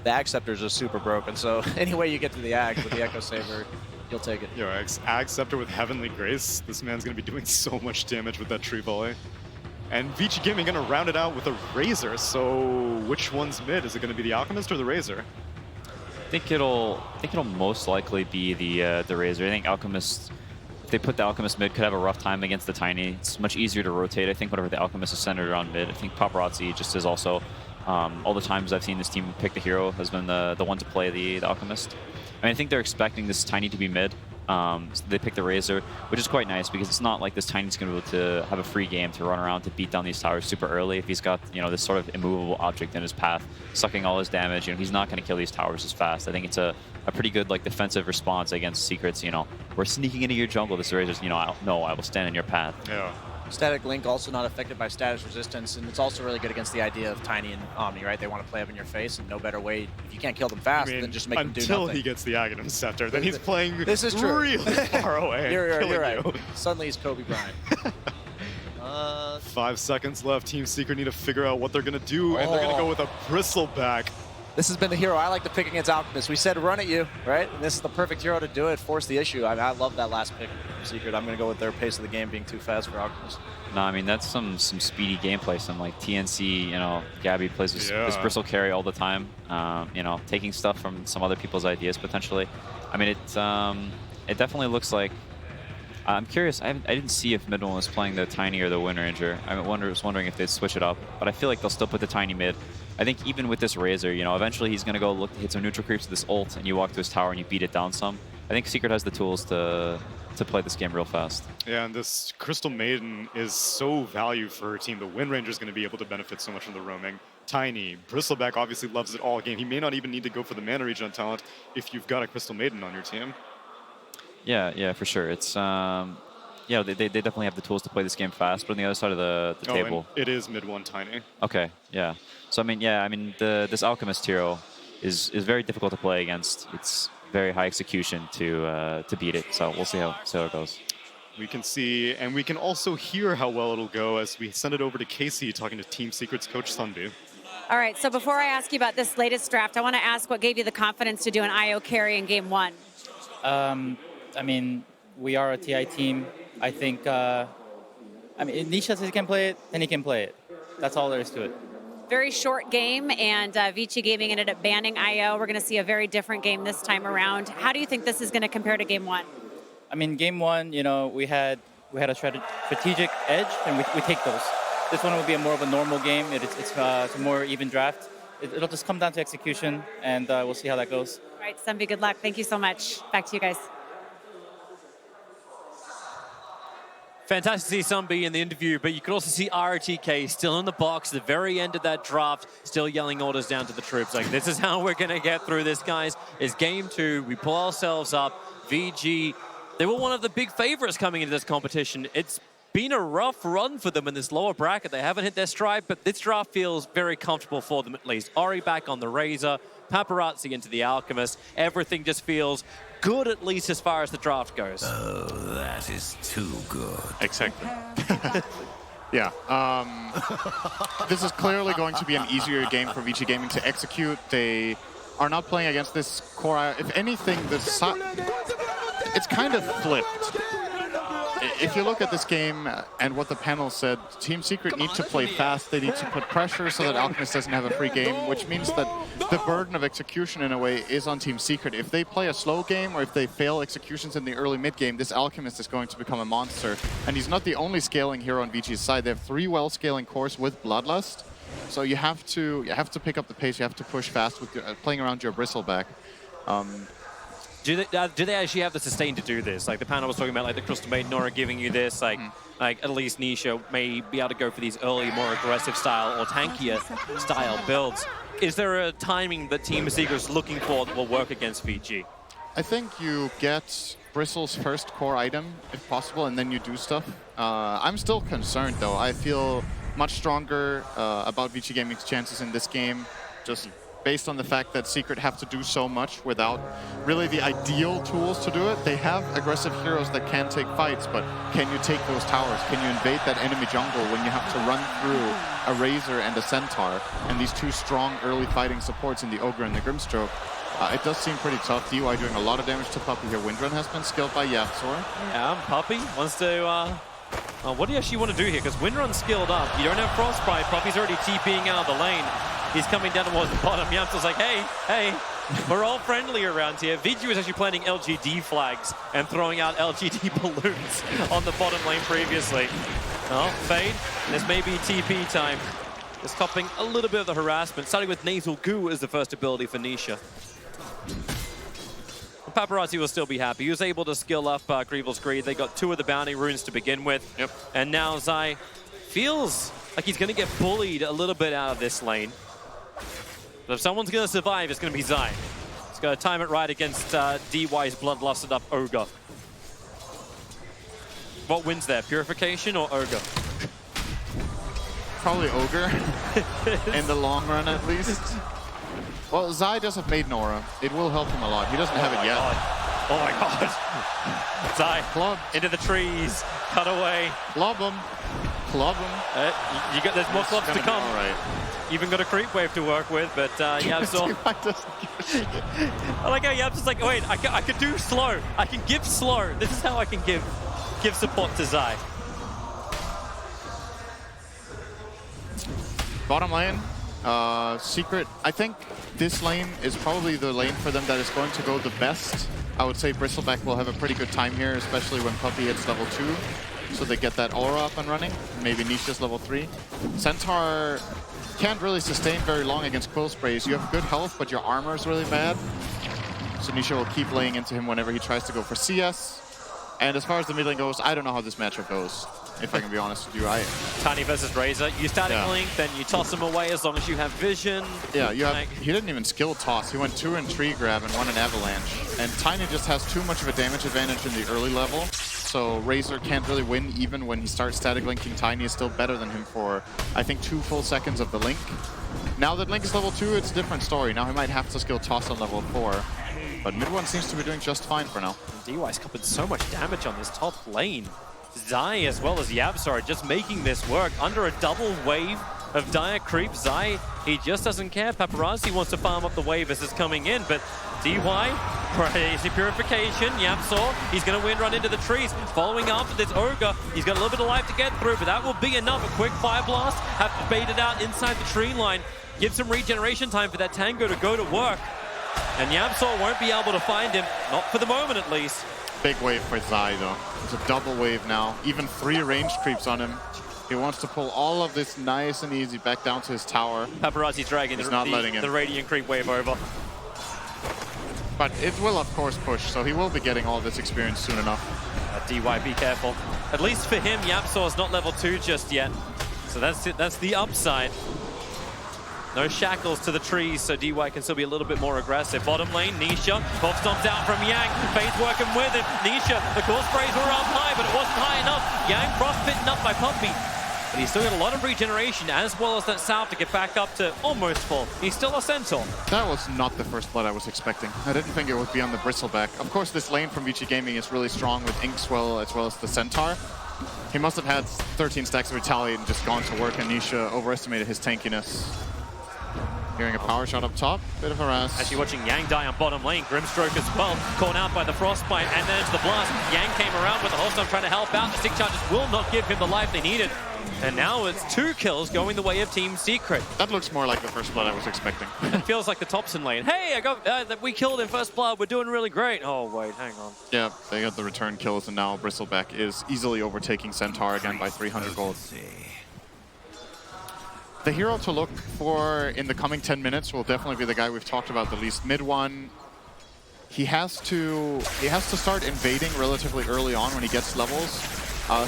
S2: The Ag Scepters are super broken, so any way you get to the Ag with the Echo Saber, you'll take it.
S3: Yo, Ag Scepter with Heavenly Grace. This man's going to be doing so much damage with that tree volley. And Vici Gaming going to round it out with a Razor. So which one's mid? Is it going to be the Alchemist or the Razor?
S1: I think it'll most likely be the Razor. I think Alchemist, if they put the Alchemist mid, could have a rough time against the Tiny. It's much easier to rotate. I think whenever the Alchemist is centered around mid, I think Paparazzi just is also all the times I've seen this team pick the hero has been the one to play the Alchemist. I mean, I think they're expecting this Tiny to be mid. So they pick the Razor, which is quite nice because it's not like this Tiny's going to be able to have a free game to run around to beat down these towers super early. If he's got, this sort of immovable object in his path, sucking all his damage, he's not going to kill these towers as fast. I think it's a pretty good defensive response against Secrets, we're sneaking into your jungle. This Razor's, I will stand in your path.
S3: Yeah.
S2: Static Link also not affected by status resistance, and it's also really good against the idea of Tiny and Omni, right? They want to play up in your face, and no better way, if you can't kill them fast, then just make them do nothing.
S3: Until he gets the Aghanim Scepter, then he's playing
S2: this is true.
S3: Really far away.
S2: You're right. Suddenly he's Kobe Bryant.
S3: 5 seconds left. Team Secret need to figure out what they're going to do, and they're going to go with a Bristleback.
S2: This has been the hero I like to pick against Alchemist. We said run at you, right? And this is the perfect hero to do it, force the issue. I love that last pick from Secret. I'm going to go with their pace of the game being too fast for Alchemist.
S1: No, I mean, that's some speedy gameplay. Some TNC, Gabby plays this Bristle carry all the time. Taking stuff from some other people's ideas potentially. I mean, it definitely looks like. I'm curious. I didn't see if mid one was playing the Tiny or the Wind Ranger. I was wondering if they'd switch it up, but I feel like they'll still put the Tiny mid. I think even with this Razor, eventually he's gonna go look to hit some neutral creeps with this ult, and you walk to his tower and you beat it down some. I think Secret has the tools to play this game real fast.
S3: Yeah, and this Crystal Maiden is so valued for her team. The Wind Ranger is going to be able to benefit so much from the roaming. Tiny, Bristleback obviously loves it all game. He may not even need to go for the mana regen talent if you've got a Crystal Maiden on your team.
S1: Yeah, for sure. It's they definitely have the tools to play this game fast, but on the other side of the table,
S3: it is mid one Tiny.
S1: Okay, yeah. So this Alchemist hero is very difficult to play against. It's very high execution to beat it. So we'll see how it goes.
S3: We can see, and we can also hear how well it'll go as we send it over to Casey talking to Team Secret's coach Sunby.
S15: All right, so before I ask you about this latest draft, I want to ask what gave you the confidence to do an IO carry in game 1?
S16: I mean, we are a TI team. I think, Nisha says he can play it, and he can play it. That's all there is to it.
S15: Very short game, and Vici Gaming ended up banning IO. We're going to see a very different game this time around. How do you think this is going to compare to game 1?
S16: I mean, game 1, we had a strategic edge, and we take those. This one will be more of a normal game. It's a more even draft. It'll just come down to execution, and we'll see how that goes.
S15: All right, Sunby, good luck. Thank you so much. Back to you guys.
S5: Fantastic to see Sunby in the interview, but you can also see RTK still in the box at the very end of that draft, still yelling orders down to the troops. Like, this is how we're going to get through this, guys. It's game 2. We pull ourselves up. VG, they were one of the big favorites coming into this competition. It's been a rough run for them in this lower bracket. They haven't hit their stride, but this draft feels very comfortable for them at least. Ori back on the Razor, Paparazzi into the Alchemist. Everything just feels good, at least as far as the draft goes.
S14: Oh, that is too good.
S6: Exactly. Yeah. This is clearly going to be an easier game for Vici Gaming to execute. They are not playing against this core. If anything, it's kind of flipped. If you look at this game and what the panel said, Team Secret need to play fast. They need to put pressure so that Alchemist doesn't have a free game, which means that the burden of execution in a way is on Team Secret. If they play a slow game or if they fail executions in the early mid game, this Alchemist is going to become a monster. And he's not the only scaling hero on Vici's side. They have 3 well-scaling cores with Bloodlust. So you have to pick up the pace. You have to push fast with playing around your bristleback.
S5: Do they actually have the sustain to do this? Like the panel was talking about, like the Crystal Maiden Nora giving you this, like at least Nisha may be able to go for these early, more aggressive style or tankier style builds. Is there a timing that Team Secret's looking for that will work against Vici?
S6: I think you get Bristle's first core item, if possible, and then you do stuff. I'm still concerned, though. I feel much stronger about Vici Gaming's chances in this game, just based on the fact that Secret have to do so much without really the ideal tools to do it. They have aggressive heroes that can take fights, but can you take those towers? Can you invade that enemy jungle when you have to run through a Razor and a Centaur and these two strong early fighting supports in the Ogre and the Grimstroke? It does seem pretty tough. DY doing a lot of damage to Puppey here. Windrun has been skilled by Yapzor.
S5: Yeah, Puppey wants to... what do you actually want to do here? Because Windrun's skilled up. You don't have Frostbite. Puppey's already TPing out of the lane. He's coming down towards the bottom. Yapzor's like, hey, we're all friendly around here. Vici was actually planting LGD flags and throwing out LGD balloons on the bottom lane previously. Oh, Fade. This may be TP time. Just copping a little bit of the harassment. Starting with Nasal Goo as the first ability for Nisha. Paparazzi will still be happy. He was able to skill up Greevil's Greed. They got 2 of the bounty runes to begin with.
S6: Yep.
S5: And now Zai feels like he's going to get bullied a little bit out of this lane. But if someone's going to survive, it's going to be Zai. He's got to time it right against DY's bloodlusted up Ogre. What wins there, Purification or Ogre?
S6: Probably Ogre, in the long run at least. Well, Zai does have Maiden Aura. It will help him a lot. He doesn't have it yet.
S5: God. Oh my god. Zai,
S6: club
S5: into the trees, cut away.
S6: Club him. Club him.
S5: There's more clubs to come.
S6: All right.
S5: Even got a creep wave to work with, but Yapzor. I like how Yapzor's like, wait, I could do slow. I can give slow. This is how I can give support to Zai.
S6: Bottom lane, Secret, I think this lane is probably the lane for them that is going to go the best. I would say Bristleback will have a pretty good time here, especially when Puppey hits level 2. So they get that aura up and running. Maybe Nisha's level 3. Centaur can't really sustain very long against Quill Sprays. You have good health, but your armor is really bad. So Nisha will keep laying into him whenever he tries to go for CS. And as far as the mid lane goes, I don't know how this matchup goes, if I can be honest with you.
S5: Tiny versus Razor. You static link, then you toss him away as long as you have vision.
S6: Yeah, he didn't even skill toss. He went 2 in tree grab and 1 in avalanche. And Tiny just has too much of a damage advantage in the early level. So Razor can't really win even when he starts static linking. Tiny is still better than him for, I think, 2 full seconds of the link. Now that Link is level 2, it's a different story. Now he might have to skill toss on level 4. But mid one seems to be doing just fine for now.
S5: DY's coupled so much damage on this top lane. Zai as well as Yapzor just making this work under a double wave of dire creep. Zai, he just doesn't care. Paparazzi wants to farm up the wave as it's coming in, but DY, crazy purification. Yapzor, he's going to run into the trees. Following up with this Ogre, he's got a little bit of life to get through, but that will be enough. A quick fire blast, have to bait it out inside the tree line. Give some regeneration time for that Tango to go to work. And Yapzor won't be able to find him, not for the moment at least.
S6: Big wave for Zai though. It's a double wave now. Even 3 ranged creeps on him. He wants to pull all of this nice and easy back down to his tower.
S5: Paparazzi's dragging the Radiant creep wave over.
S6: But it will of course push, so he will be getting all this experience soon enough.
S5: DY, be careful. At least for him, Yapzor's not level 2 just yet. So that's it. That's the upside. No shackles to the trees, so DY can still be a little bit more aggressive. Bottom lane, Nisha. Pop stomps out from Yang. Fade's working with him. Nisha, the core sprays were up high, but it wasn't high enough. Yang frostbitten up by Puppey. But he's still got a lot of regeneration, as well as that salve to get back up to almost full. He's still a Centaur.
S6: That was not the first blood I was expecting. I didn't think it would be on the Bristleback. Of course, this lane from Vici Gaming is really strong with Inkswell as well as the Centaur. He must have had 13 stacks of Retaliate and just gone to work, and Nisha overestimated his tankiness. Hearing a power shot up top, bit of harass.
S5: Actually watching Yang die on bottom lane, Grimstroke as well, caught out by the Frostbite, and then it's the blast. Yang came around with the Holstone trying to help out. The stick charges will not give him the life they needed. And now it's 2 kills going the way of Team Secret.
S6: That looks more like the first blood I was expecting.
S5: It feels like the Thompson lane. Hey, I got we killed in first blood. We're doing really great. Oh, wait, hang on.
S6: Yeah, they got the return kills, and now Bristleback is easily overtaking Centaur again by 300 gold. The hero to look for in the coming 10 minutes will definitely be the guy we've talked about the least. Mid one, he has to start invading relatively early on when he gets levels.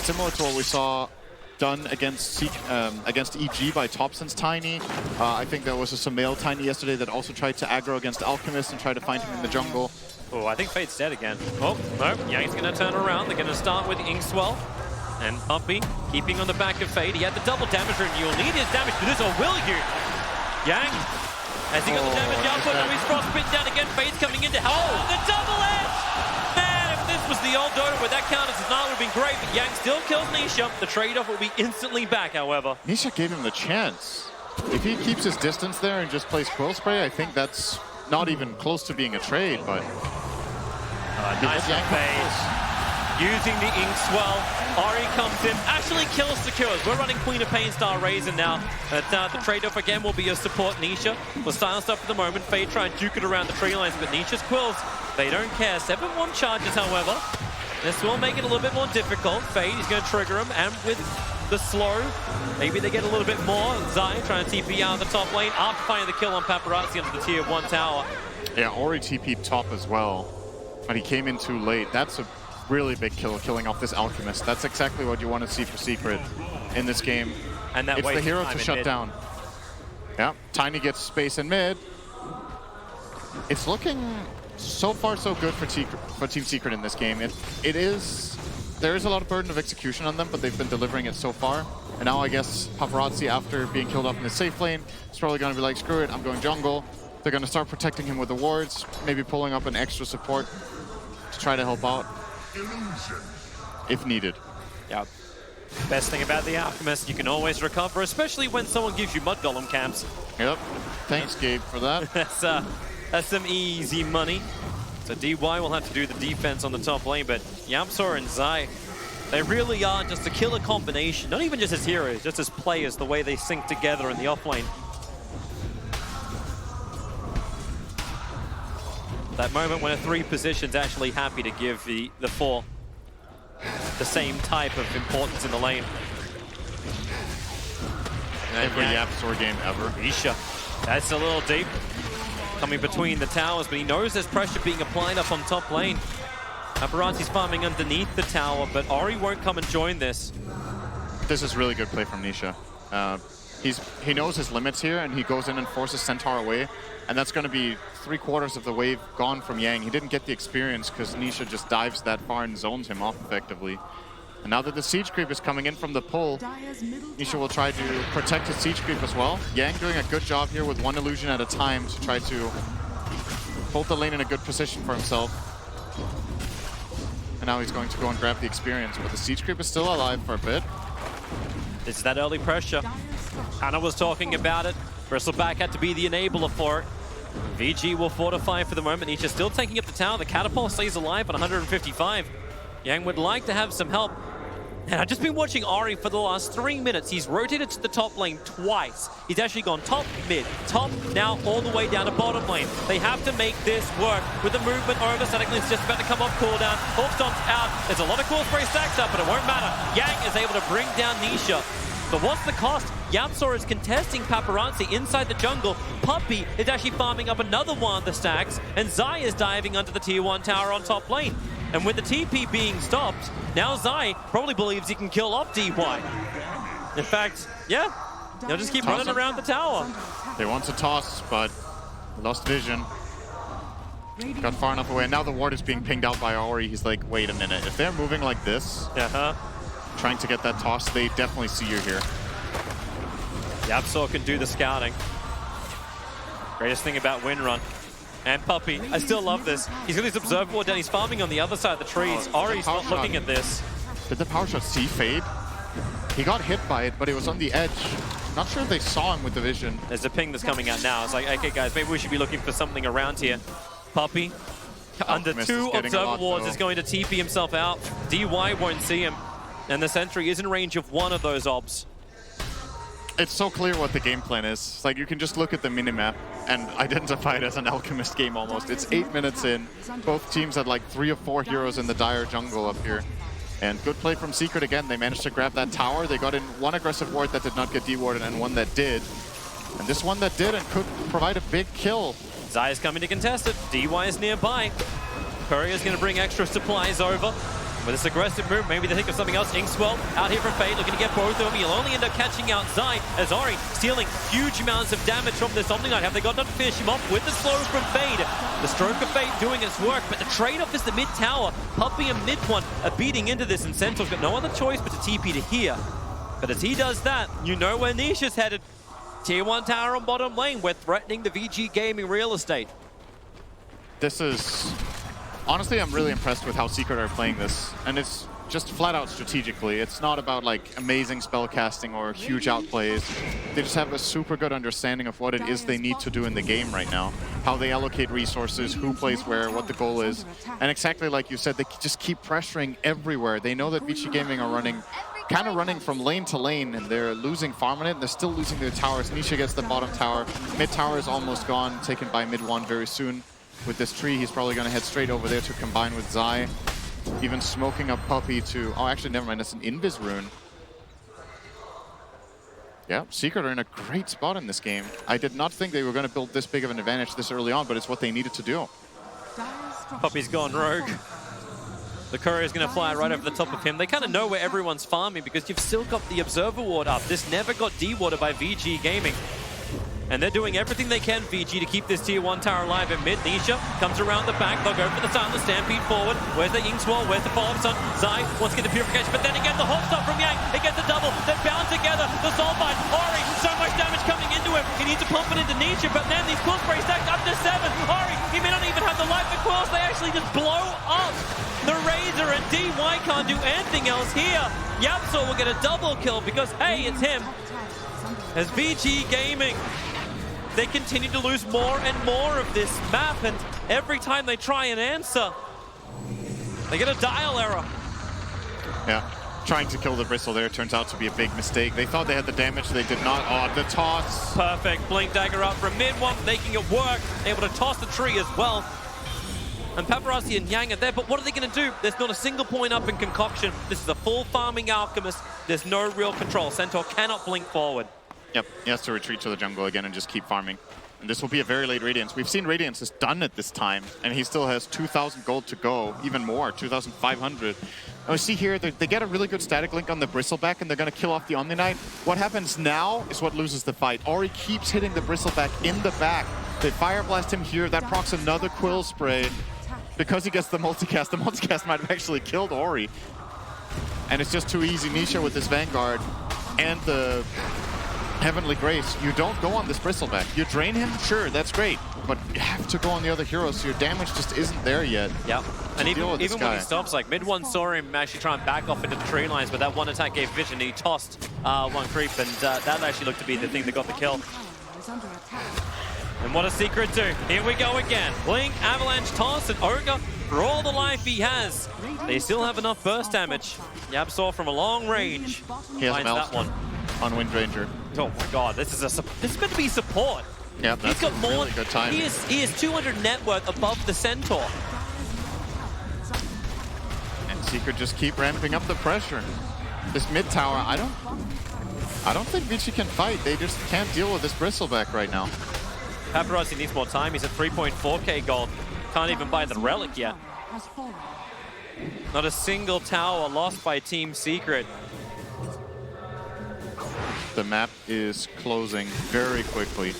S6: Similar to what we saw done against EG by Topson's Tiny. I think there was a Sumail Tiny yesterday that also tried to aggro against Alchemist and tried to find him in the jungle.
S5: Oh, I think Fade's dead again. Oh, no, Yang's going to turn around. They're going to start with Inkswell. And Pumpy keeping on the back of Fade. He had the double damage and you'll need his damage to this, or will you? Yang, has he got the damage output? Now he's frostbitten down again. Fade's coming in to help. Oh, the double edge! Man, if this was the old Dota where that counted as not, would have been great, but Yang still kills Nisha. The trade-off will be instantly back, however.
S6: Nisha gave him the chance. If he keeps his distance there and just plays Quill Spray, I think that's not even close to being a trade, but...
S5: nice Fade. Using the Inkswell. Ori comes in, actually kills Secures. We're running Queen of Pain style Razor now. But the trade-off again will be a support Nisha. We'll silence up for the moment. Fade try and duke it around the tree lines, but Nisha's Quills, they don't care. 7-1 charges, however. This will make it a little bit more difficult. Fade is going to trigger him, and with the slow, maybe they get a little bit more. Zai trying to TP out of the top lane after finding the kill on Paparazzi under the tier 1 tower.
S6: Yeah, Ori TP'd top as well, but he came in too late. That's a really big kill, killing off this Alchemist. That's exactly what you want to see for Secret in this game.
S5: And that
S6: it's the hero to shut down. Yeah, Tiny gets space in mid. It's looking so far so good for Team Secret in this game. There is a lot of burden of execution on them, but they've been delivering it so far. And now I guess Paparazzi, after being killed off in the safe lane, is probably going to be like, screw it, I'm going jungle. They're going to start protecting him with the wards, maybe pulling up an extra support to try to help out. If needed.
S5: Yeah. Best thing about the Alchemist, you can always recover, especially when someone gives you Mud Golem camps.
S6: Yep. Thanks, Gabe, for that.
S5: That's some easy money. So DY will have to do the defense on the top lane, but Yamsor and Zai, they really are just a killer combination. Not even just as heroes, just as players, the way they sync together in the offlane. That moment when a 3 position's actually happy to give the 4 the same type of importance in the lane.
S6: Every Yapsor game ever.
S5: Isha, that's a little deep. Coming between the towers, but he knows there's pressure being applied up on top lane. Paparazzi's farming underneath the tower, but Ori won't come and join this.
S6: This is really good play from Nisha. He knows his limits here, and he goes in and forces Centaur away. And that's going to be 3/4 of the wave gone from Yang. He didn't get the experience because Nisha just dives that far and zones him off effectively. And now that the siege creep is coming in from the pull, Nisha will try to protect his siege creep as well. Yang doing a good job here with 1 illusion at a time to try to hold the lane in a good position for himself. And now he's going to go and grab the experience, but the siege creep is still alive for a bit.
S5: This is that early pressure. Hannah was talking about it. Bristleback had to be the enabler for it. VG will fortify for the moment. Nisha still taking up the tower. The catapult stays alive at 155. Yang would like to have some help. And I've just been watching Ori for the last 3 minutes. He's rotated to the top lane twice. He's actually gone top, mid, top, now all the way down to bottom lane. They have to make this work with the movement over. Static Link's just about to come off cooldown. Hawkstomp's out. There's a lot of cool spray stacks up, but it won't matter. Yang is able to bring down Nisha. But what's the cost? Yamsor is contesting Paparazzi inside the jungle. Puppy is actually farming up another one of the stacks, and Zai is diving under the tier 1 tower on top lane. And with the TP being stopped, now Zai probably believes he can kill off DY. In fact, yeah, they'll just keep running around the tower.
S6: They want to toss, but lost vision. Got far enough away, and now the ward is being pinged out by Ori. He's like, wait a minute, if they're moving like this, trying to get that toss, they definitely see you here.
S5: Yapsor can do the scouting. Greatest thing about Windrun. And Puppy, I still love this. He's got his observer ward down, he's farming on the other side of the trees. Ori's not looking at this.
S6: Did the power shot see Fade? He got hit by it, but it was on the edge. Not sure if they saw him with the vision.
S5: There's a ping that's coming out now. It's like, okay guys, maybe we should be looking for something around here. Puppy, under 2 observer wards, is going to TP himself out. DY won't see him. And the sentry is in range of 1 of those obs.
S6: It's so clear what the game plan is. It's like you can just look at the minimap and identify it as an Alchemist game almost. It's 8 minutes in. Both teams had like 3 or 4 heroes in the dire jungle up here. And good play from Secret again. They managed to grab that tower. They got in one aggressive ward that did not get dewarded and one that did. And this one that did and could provide a big kill.
S5: Zai is coming to contest it. DY is nearby. Courier's going to bring extra supplies over. With this aggressive move, maybe they think of something else. Inkswell out here from Fade, looking to get both of them. He'll only end up catching out Zai as Ori stealing huge amounts of damage from this Omni Knight. Have they got enough to finish him off with the slow from Fade? The stroke of Fade doing its work, but the trade-off is the mid tower. Puppy and mid one are beating into this, and Centaur's got no other choice but to TP to here. But as he does that, you know where Niche is headed. Tier 1 tower on bottom lane. We're threatening the VG Gaming real estate.
S6: This is... Honestly, I'm really impressed with how Secret are playing this. And it's just flat out strategically. It's not about like amazing spell casting or huge outplays. They just have a super good understanding of what it is they need to do in the game right now. How they allocate resources, who plays where, what the goal is. And exactly like you said, they just keep pressuring everywhere. They know that Vici Gaming are running from lane to lane, and they're losing farm on it, and they're still losing their towers. Nisha gets the bottom tower. Mid tower is almost gone, taken by mid one very soon. With this tree, he's probably going to head straight over there to combine with Zai. Even smoking a Puppy to... Oh, actually, never mind. That's an Invis rune. Yeah, Secret are in a great spot in this game. I did not think they were going to build this big of an advantage this early on, but it's what they needed to do.
S5: Puppy's gone rogue. The Courier's going to fly right over the top of him. They kind of know where everyone's farming because you've still got the Observer Ward up. This never got dewarded by VG Gaming. And they're doing everything they can, VG, to keep this Tier 1 tower alive at mid. Nisha comes around the back. They'll go for the silent stampede forward. Where's the Inkswell? Where's the follow-up son? Zai wants to get the purification, but then again, the hot stop from Yang. It gets a double. They bound together. The Soulbite. Ori, so much damage coming into him. He needs to pump it into Nisha, but then these quill sprays stacked up to 7. Ori, he may not even have the life for quills. They actually just blow up the Razor, and DY can't do anything else here. Yapso will get a double kill because, hey, it's him. As VG Gaming, they continue to lose more and more of this map, and every time they try and answer, they get a dial error.
S6: Yeah, trying to kill the Bristle there turns out to be a big mistake. They thought they had the damage, they did not. Oh, the toss.
S5: Perfect. Blink Dagger up from mid one, making it work. Able to toss the tree as well. And Paparazzi and Yang are there, but what are they going to do? There's not a single point up in Concoction. This is a full farming Alchemist. There's no real control. Centaur cannot blink forward.
S6: Yep, he has to retreat to the jungle again and just keep farming. And this will be a very late Radiance. We've seen Radiance has done it this time, and he still has 2,000 gold to go, even more, 2,500. And we see here, they get a really good static link on the Bristleback, and they're going to kill off the Omni Knight. What happens now is what loses the fight. Ori keeps hitting the Bristleback in the back. They Fire Blast him here. That procs another Quill Spray. Because he gets the multicast might have actually killed Ori. And it's just too easy. Nisha with this Vanguard and the Heavenly Grace, you don't go on this Bristleback. You drain him, sure, that's great, but you have to go on the other heroes, so your damage just isn't there yet.
S5: Yep, and even when he stops, like mid one saw him actually try and back off into the tree lines, but that one attack gave vision, and he tossed one creep, and that actually looked to be the thing that got the kill. And what does Secret do? Here we go again. Blink, Avalanche, Toss, and Ogre, for all the life he has, they still have enough burst damage. Yapsaw from a long range
S6: he has
S5: finds that one.
S6: On Wind Ranger.
S5: Oh my god, this is meant to be support.
S6: Yeah, that's
S5: He's got more,
S6: really good time.
S5: He is 200 net worth above the Centaur.
S6: And Secret just keep ramping up the pressure. This mid tower, I don't think Vici can fight. They just can't deal with this Bristleback right now.
S5: Paparazzi needs more time. He's at 3.4k gold. Can't even buy the relic yet. Not a single tower lost by Team Secret.
S6: The map is closing very quickly.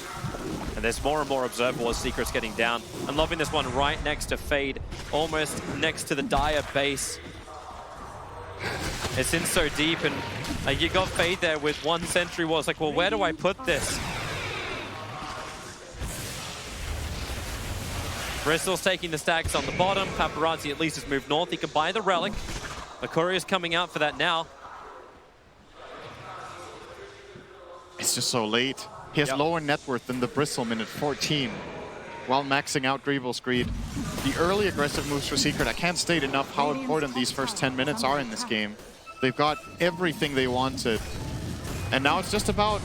S5: And there's more and more observable as Secret's getting down. I'm loving this one right next to Fade, almost next to the Dire base. It's in so deep, and you got Fade there with one sentry wall. It's like, well, where do I put this? Bristol's taking the stacks on the bottom. Paparazzi at least has moved north. He can buy the relic. The Courier's coming out for that now.
S6: It's just so late. He has lower net worth than the Bristleman at 14, while maxing out Greevil's Greed. The early aggressive moves for Secret, I can't state enough how important these first 10 minutes are in this game. They've got everything they wanted. And now it's just about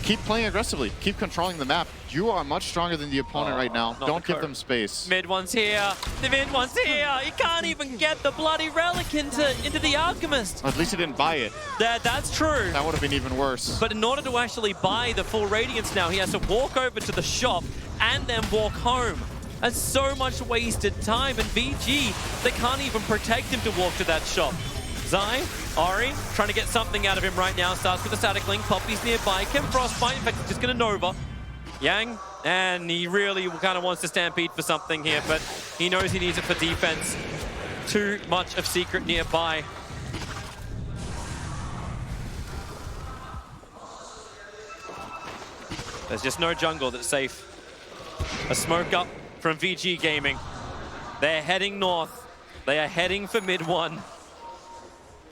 S6: keep playing aggressively. Keep controlling the map. You are much stronger than the opponent right now. Don't give them space.
S5: Mid one's here. The mid one's here. He can't even get the bloody relic into the Alchemist.
S6: At least he didn't buy it.
S5: That's true.
S6: That would have been even worse.
S5: But in order to actually buy the full Radiance now, he has to walk over to the shop and then walk home. That's so much wasted time. And VG, they can't even protect him to walk to that shop. Zai, Ori, trying to get something out of him right now. Starts with the static link. Poppy's nearby. Can Frostbite. In fact, he's just going to Nova. Yang, and he really kind of wants to stampede for something here, but he knows he needs it for defense. Too much of Secret nearby. There's just no jungle that's safe. A smoke up from Vici Gaming. They're heading north. They are heading for mid one.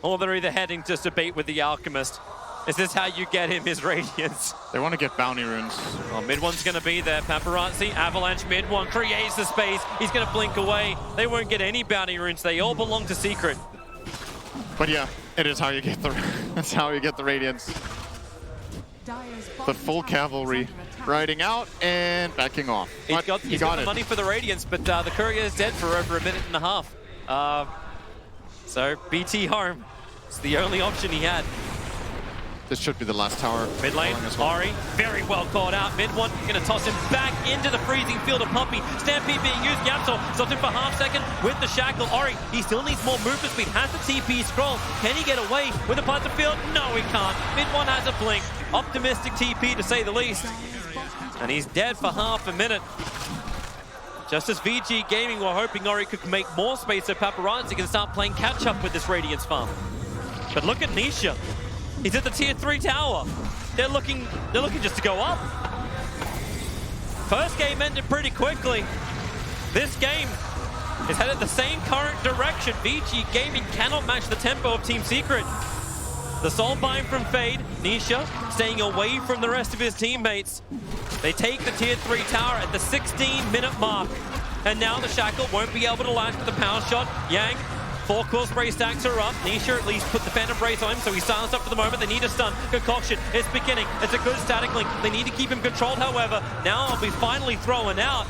S5: Or they're either heading just to bait with the Alchemist. Is this how you get him his Radiance?
S6: They want to get bounty runes.
S5: Well, mid one's going to be there. Paparazzi, Avalanche mid one creates the space. He's going to blink away. They won't get any bounty runes. They all belong to Secret.
S6: But yeah, it is how you get the that's how you get the Radiance. The full cavalry riding out and backing off.
S5: He's got the money for the Radiance, but the courier is dead for over a minute and a half. So BT home. It's the only option he had.
S6: This should be the last tower.
S5: Mid lane, Ori, very well caught out. Mid one, gonna toss him back into the freezing field of Puppy. Stampede being used, Yamso stopped him for half second with the shackle. Ori, he still needs more movement speed, has the TP scroll. Can he get away with the part of the field? No, he can't. Mid one has a blink. Optimistic TP to say the least. And he's dead for half a minute. Just as VG Gaming were hoping Ori could make more space so Paparazzi can start playing catch up with this Radiance farm. But look at Nisha. He's at the tier 3 tower. They're looking just to go up. First game ended pretty quickly. This game is headed the same current direction. VG Gaming cannot match the tempo of Team Secret. The Soulbind from Fade, Nisha staying away from the rest of his teammates. They take the tier 3 tower at the 16-minute mark. And now the Shackle won't be able to launch with the power shot. Yang, 4 cool spray stacks are up. Nisha at least put the Phantom Brace on him, so he's silenced up for the moment. They need a stun. Concoction is beginning. It's a good static link. They need to keep him controlled, however. Now I'll be finally thrown out.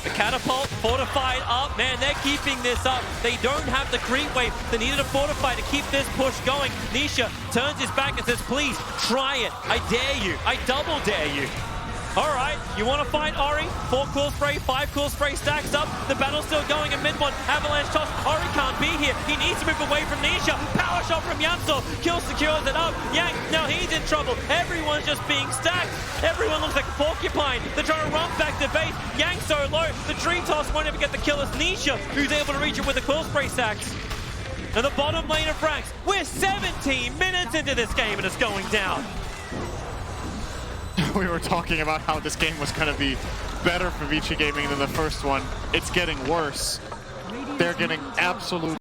S5: The catapult fortified up. Man, they're keeping this up. They don't have the creep wave. They needed a fortify to keep this push going. Nisha turns his back and says, please, try it. I dare you. I double dare you. All right, you want to fight Ori? 4 cool spray, 5 cool spray stacks up. The battle's still going in mid one. Avalanche toss. Ori can't be here. He needs to move away from Nisha. Power shot from Yamso. Kill secures it up. Yang, now he's in trouble. Everyone's just being stacked. Everyone looks like a porcupine. They're trying to run back to base. Yang so low. The tree toss won't ever get the kill. It's Nisha who's able to reach it with the cool spray stacks. And the bottom lane of Frax. We're 17 minutes into this game and it's going down.
S6: We were talking about how this game was going to be better for Vici Gaming than the first one. It's getting worse. They're getting absolutely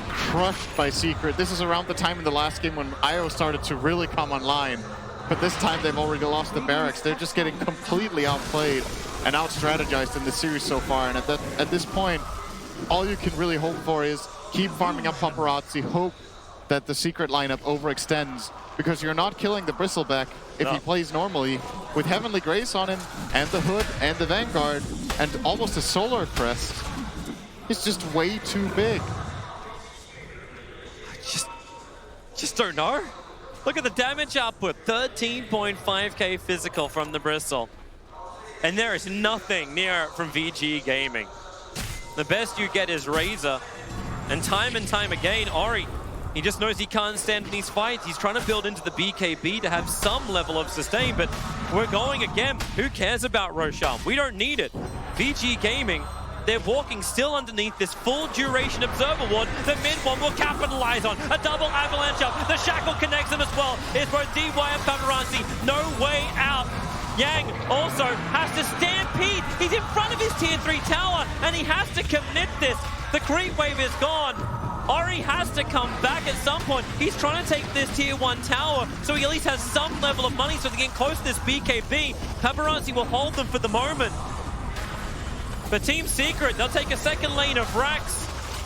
S6: crushed by Secret. This is around the time in the last game when IO started to really come online. But this time they've already lost the barracks. They're just getting completely outplayed and out-strategized in the series so far. And at this point, all you can really hope for is keep farming up Paparazzi, hope that the Secret lineup overextends, because you're not killing the Bristleback if he plays normally. With Heavenly Grace on him, and the Hood, and the Vanguard, and almost a Solar Crest, it's just way too big.
S5: Just don't know. Look at the damage output, 13.5k physical from the Bristle. And there is nothing near it from VG Gaming. The best you get is Razor. And time again, Ori, he just knows he can't stand in these fights. He's trying to build into the BKB to have some level of sustain, but we're going again. Who cares about Roshan? We don't need it. VG Gaming, they're walking still underneath this full duration Observer Ward. The mid one will capitalize on. A double avalanche up. The Shackle connects them as well. It's both DY and Paparazzi. No way out. Yang also has to stampede. He's in front of his tier 3 tower and he has to commit this. The creep wave is gone. Ori has to come back at some point. He's trying to take this tier 1 tower so he at least has some level of money so they get close to this BKB. Paparazzi will hold them for the moment. For Team Secret, they'll take a second lane of Rax.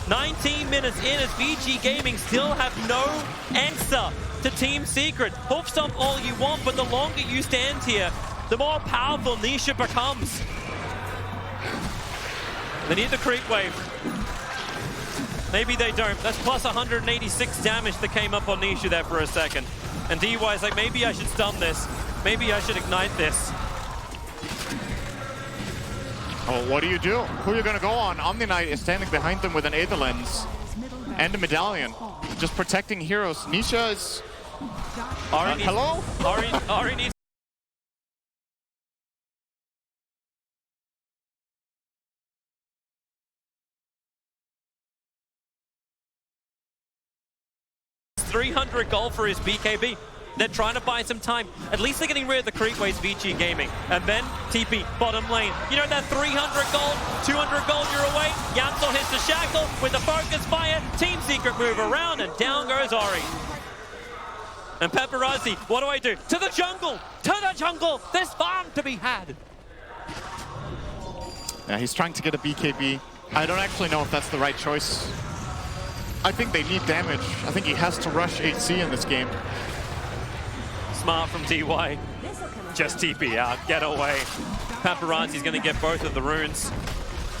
S5: 19 minutes in as Vici Gaming still have no answer to Team Secret. Hoof stomp all you want, but the longer you stand here, the more powerful Nisha becomes. They need the creep wave. Maybe they don't. That's plus 186 damage that came up on Nisha there for a second. And DY is like, maybe I should stun this. Maybe I should ignite this.
S6: Oh, what do? Who are you going to go on? Omni-Knight is standing behind them with an Aether Lens and a medallion. Just protecting heroes. Nisha is... hello?
S5: Ari needs... $300 gold for his BKB. They're trying to buy some time. At least they're getting rid of the creep waves, Vici Gaming. And then TP, bottom lane. You know that 300 gold, 200 gold, you're away. Yamso hits the shackle with the focus fire. Team Secret move around and down goes Ori. And Paparazzi, what do? To the jungle! To the jungle! There's farm to be had!
S6: Yeah, he's trying to get a BKB. I don't actually know if that's the right choice. I think they need damage. I think he has to rush HC in this game.
S5: Smart from DY. Just TP out, get away. Paparazzi's gonna get both of the runes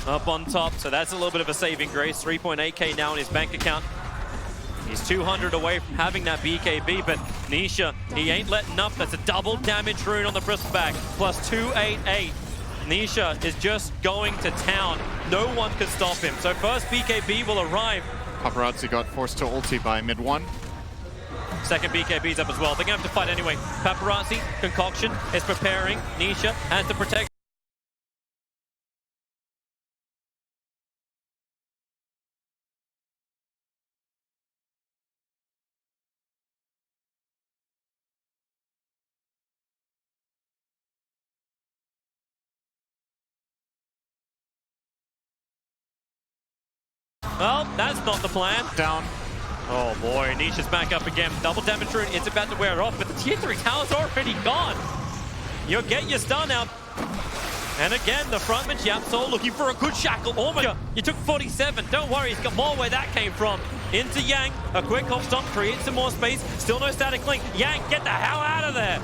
S5: up on top, so that's a little bit of a saving grace. 3.8k now in his bank account. He's 200 away from having that BKB, but Nisha, he ain't letting up. That's a double damage rune on the bristleback, plus 288. Nisha is just going to town. No one can stop him. So first BKB will arrive.
S6: Paparazzi got forced to ulti by mid one.
S5: Second BKB's up as well. They're going to have to fight anyway. Paparazzi, Concoction is preparing. Nisha has to protect. Well, that's not the plan.
S6: Down.
S5: Oh boy, Nisha's back up again. Double damage rune, it's about to wear off, but the tier 3 tower's already gone. You'll get your stun out. And again, the frontman Yamso looking for a good shackle. Oh my god, you took 47. Don't worry, he's got more where that came from. Into Yang, a quick hop stomp, creates some more space. Still no static link. Yang, get the hell out of there.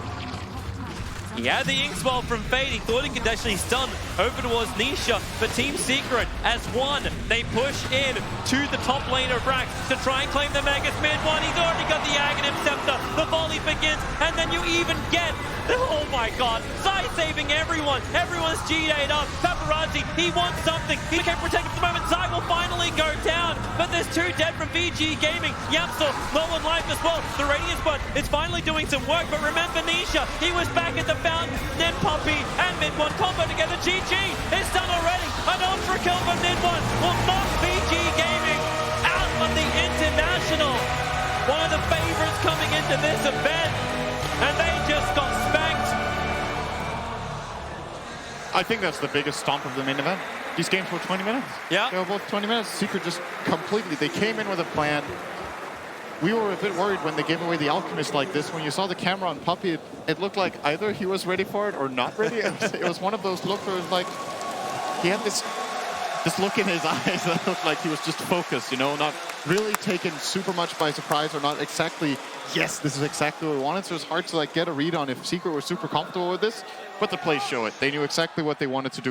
S5: He had the ink swell from Fade. He thought he could actually stun over towards Nisha. But Team Secret, as one, they push in to the top lane of Rax to try and claim the Megas mid one. He's already got the Aghanim Scepter. The volley begins, and then you even get, oh my god, Zai saving everyone. Everyone's G-D'd up. Paparazzi, he wants something. He can't protect at the moment. Zai will finally go down, but there's two dead from Vici Gaming. Yamso, low on life as well. The Radiance Bud is finally doing some work, but remember Nisha, he was back at the fountain. Then Puppy and mid one combo together. GG is done already. An ultra kill from mid one will knock Vici Gaming out of the international. One of the favorites coming into this event, and they just got spanked.
S6: I think that's the biggest stomp of the main event. These games were 20 minutes.
S5: Yeah.
S6: They were both 20 minutes. Secret just completely, they came in with a plan. We were a bit worried when they gave away the Alchemist like this. When you saw the camera on Puppy, it looked like either he was ready for it or not ready. It was one of those looks where it was like, he had this look in his eyes that looked like he was just focused, you know, not really taken super much by surprise or not exactly, yes, this is exactly what we wanted. So it's hard to like get a read on if Secret were super comfortable with this, but the plays show it. They knew exactly what they wanted to do.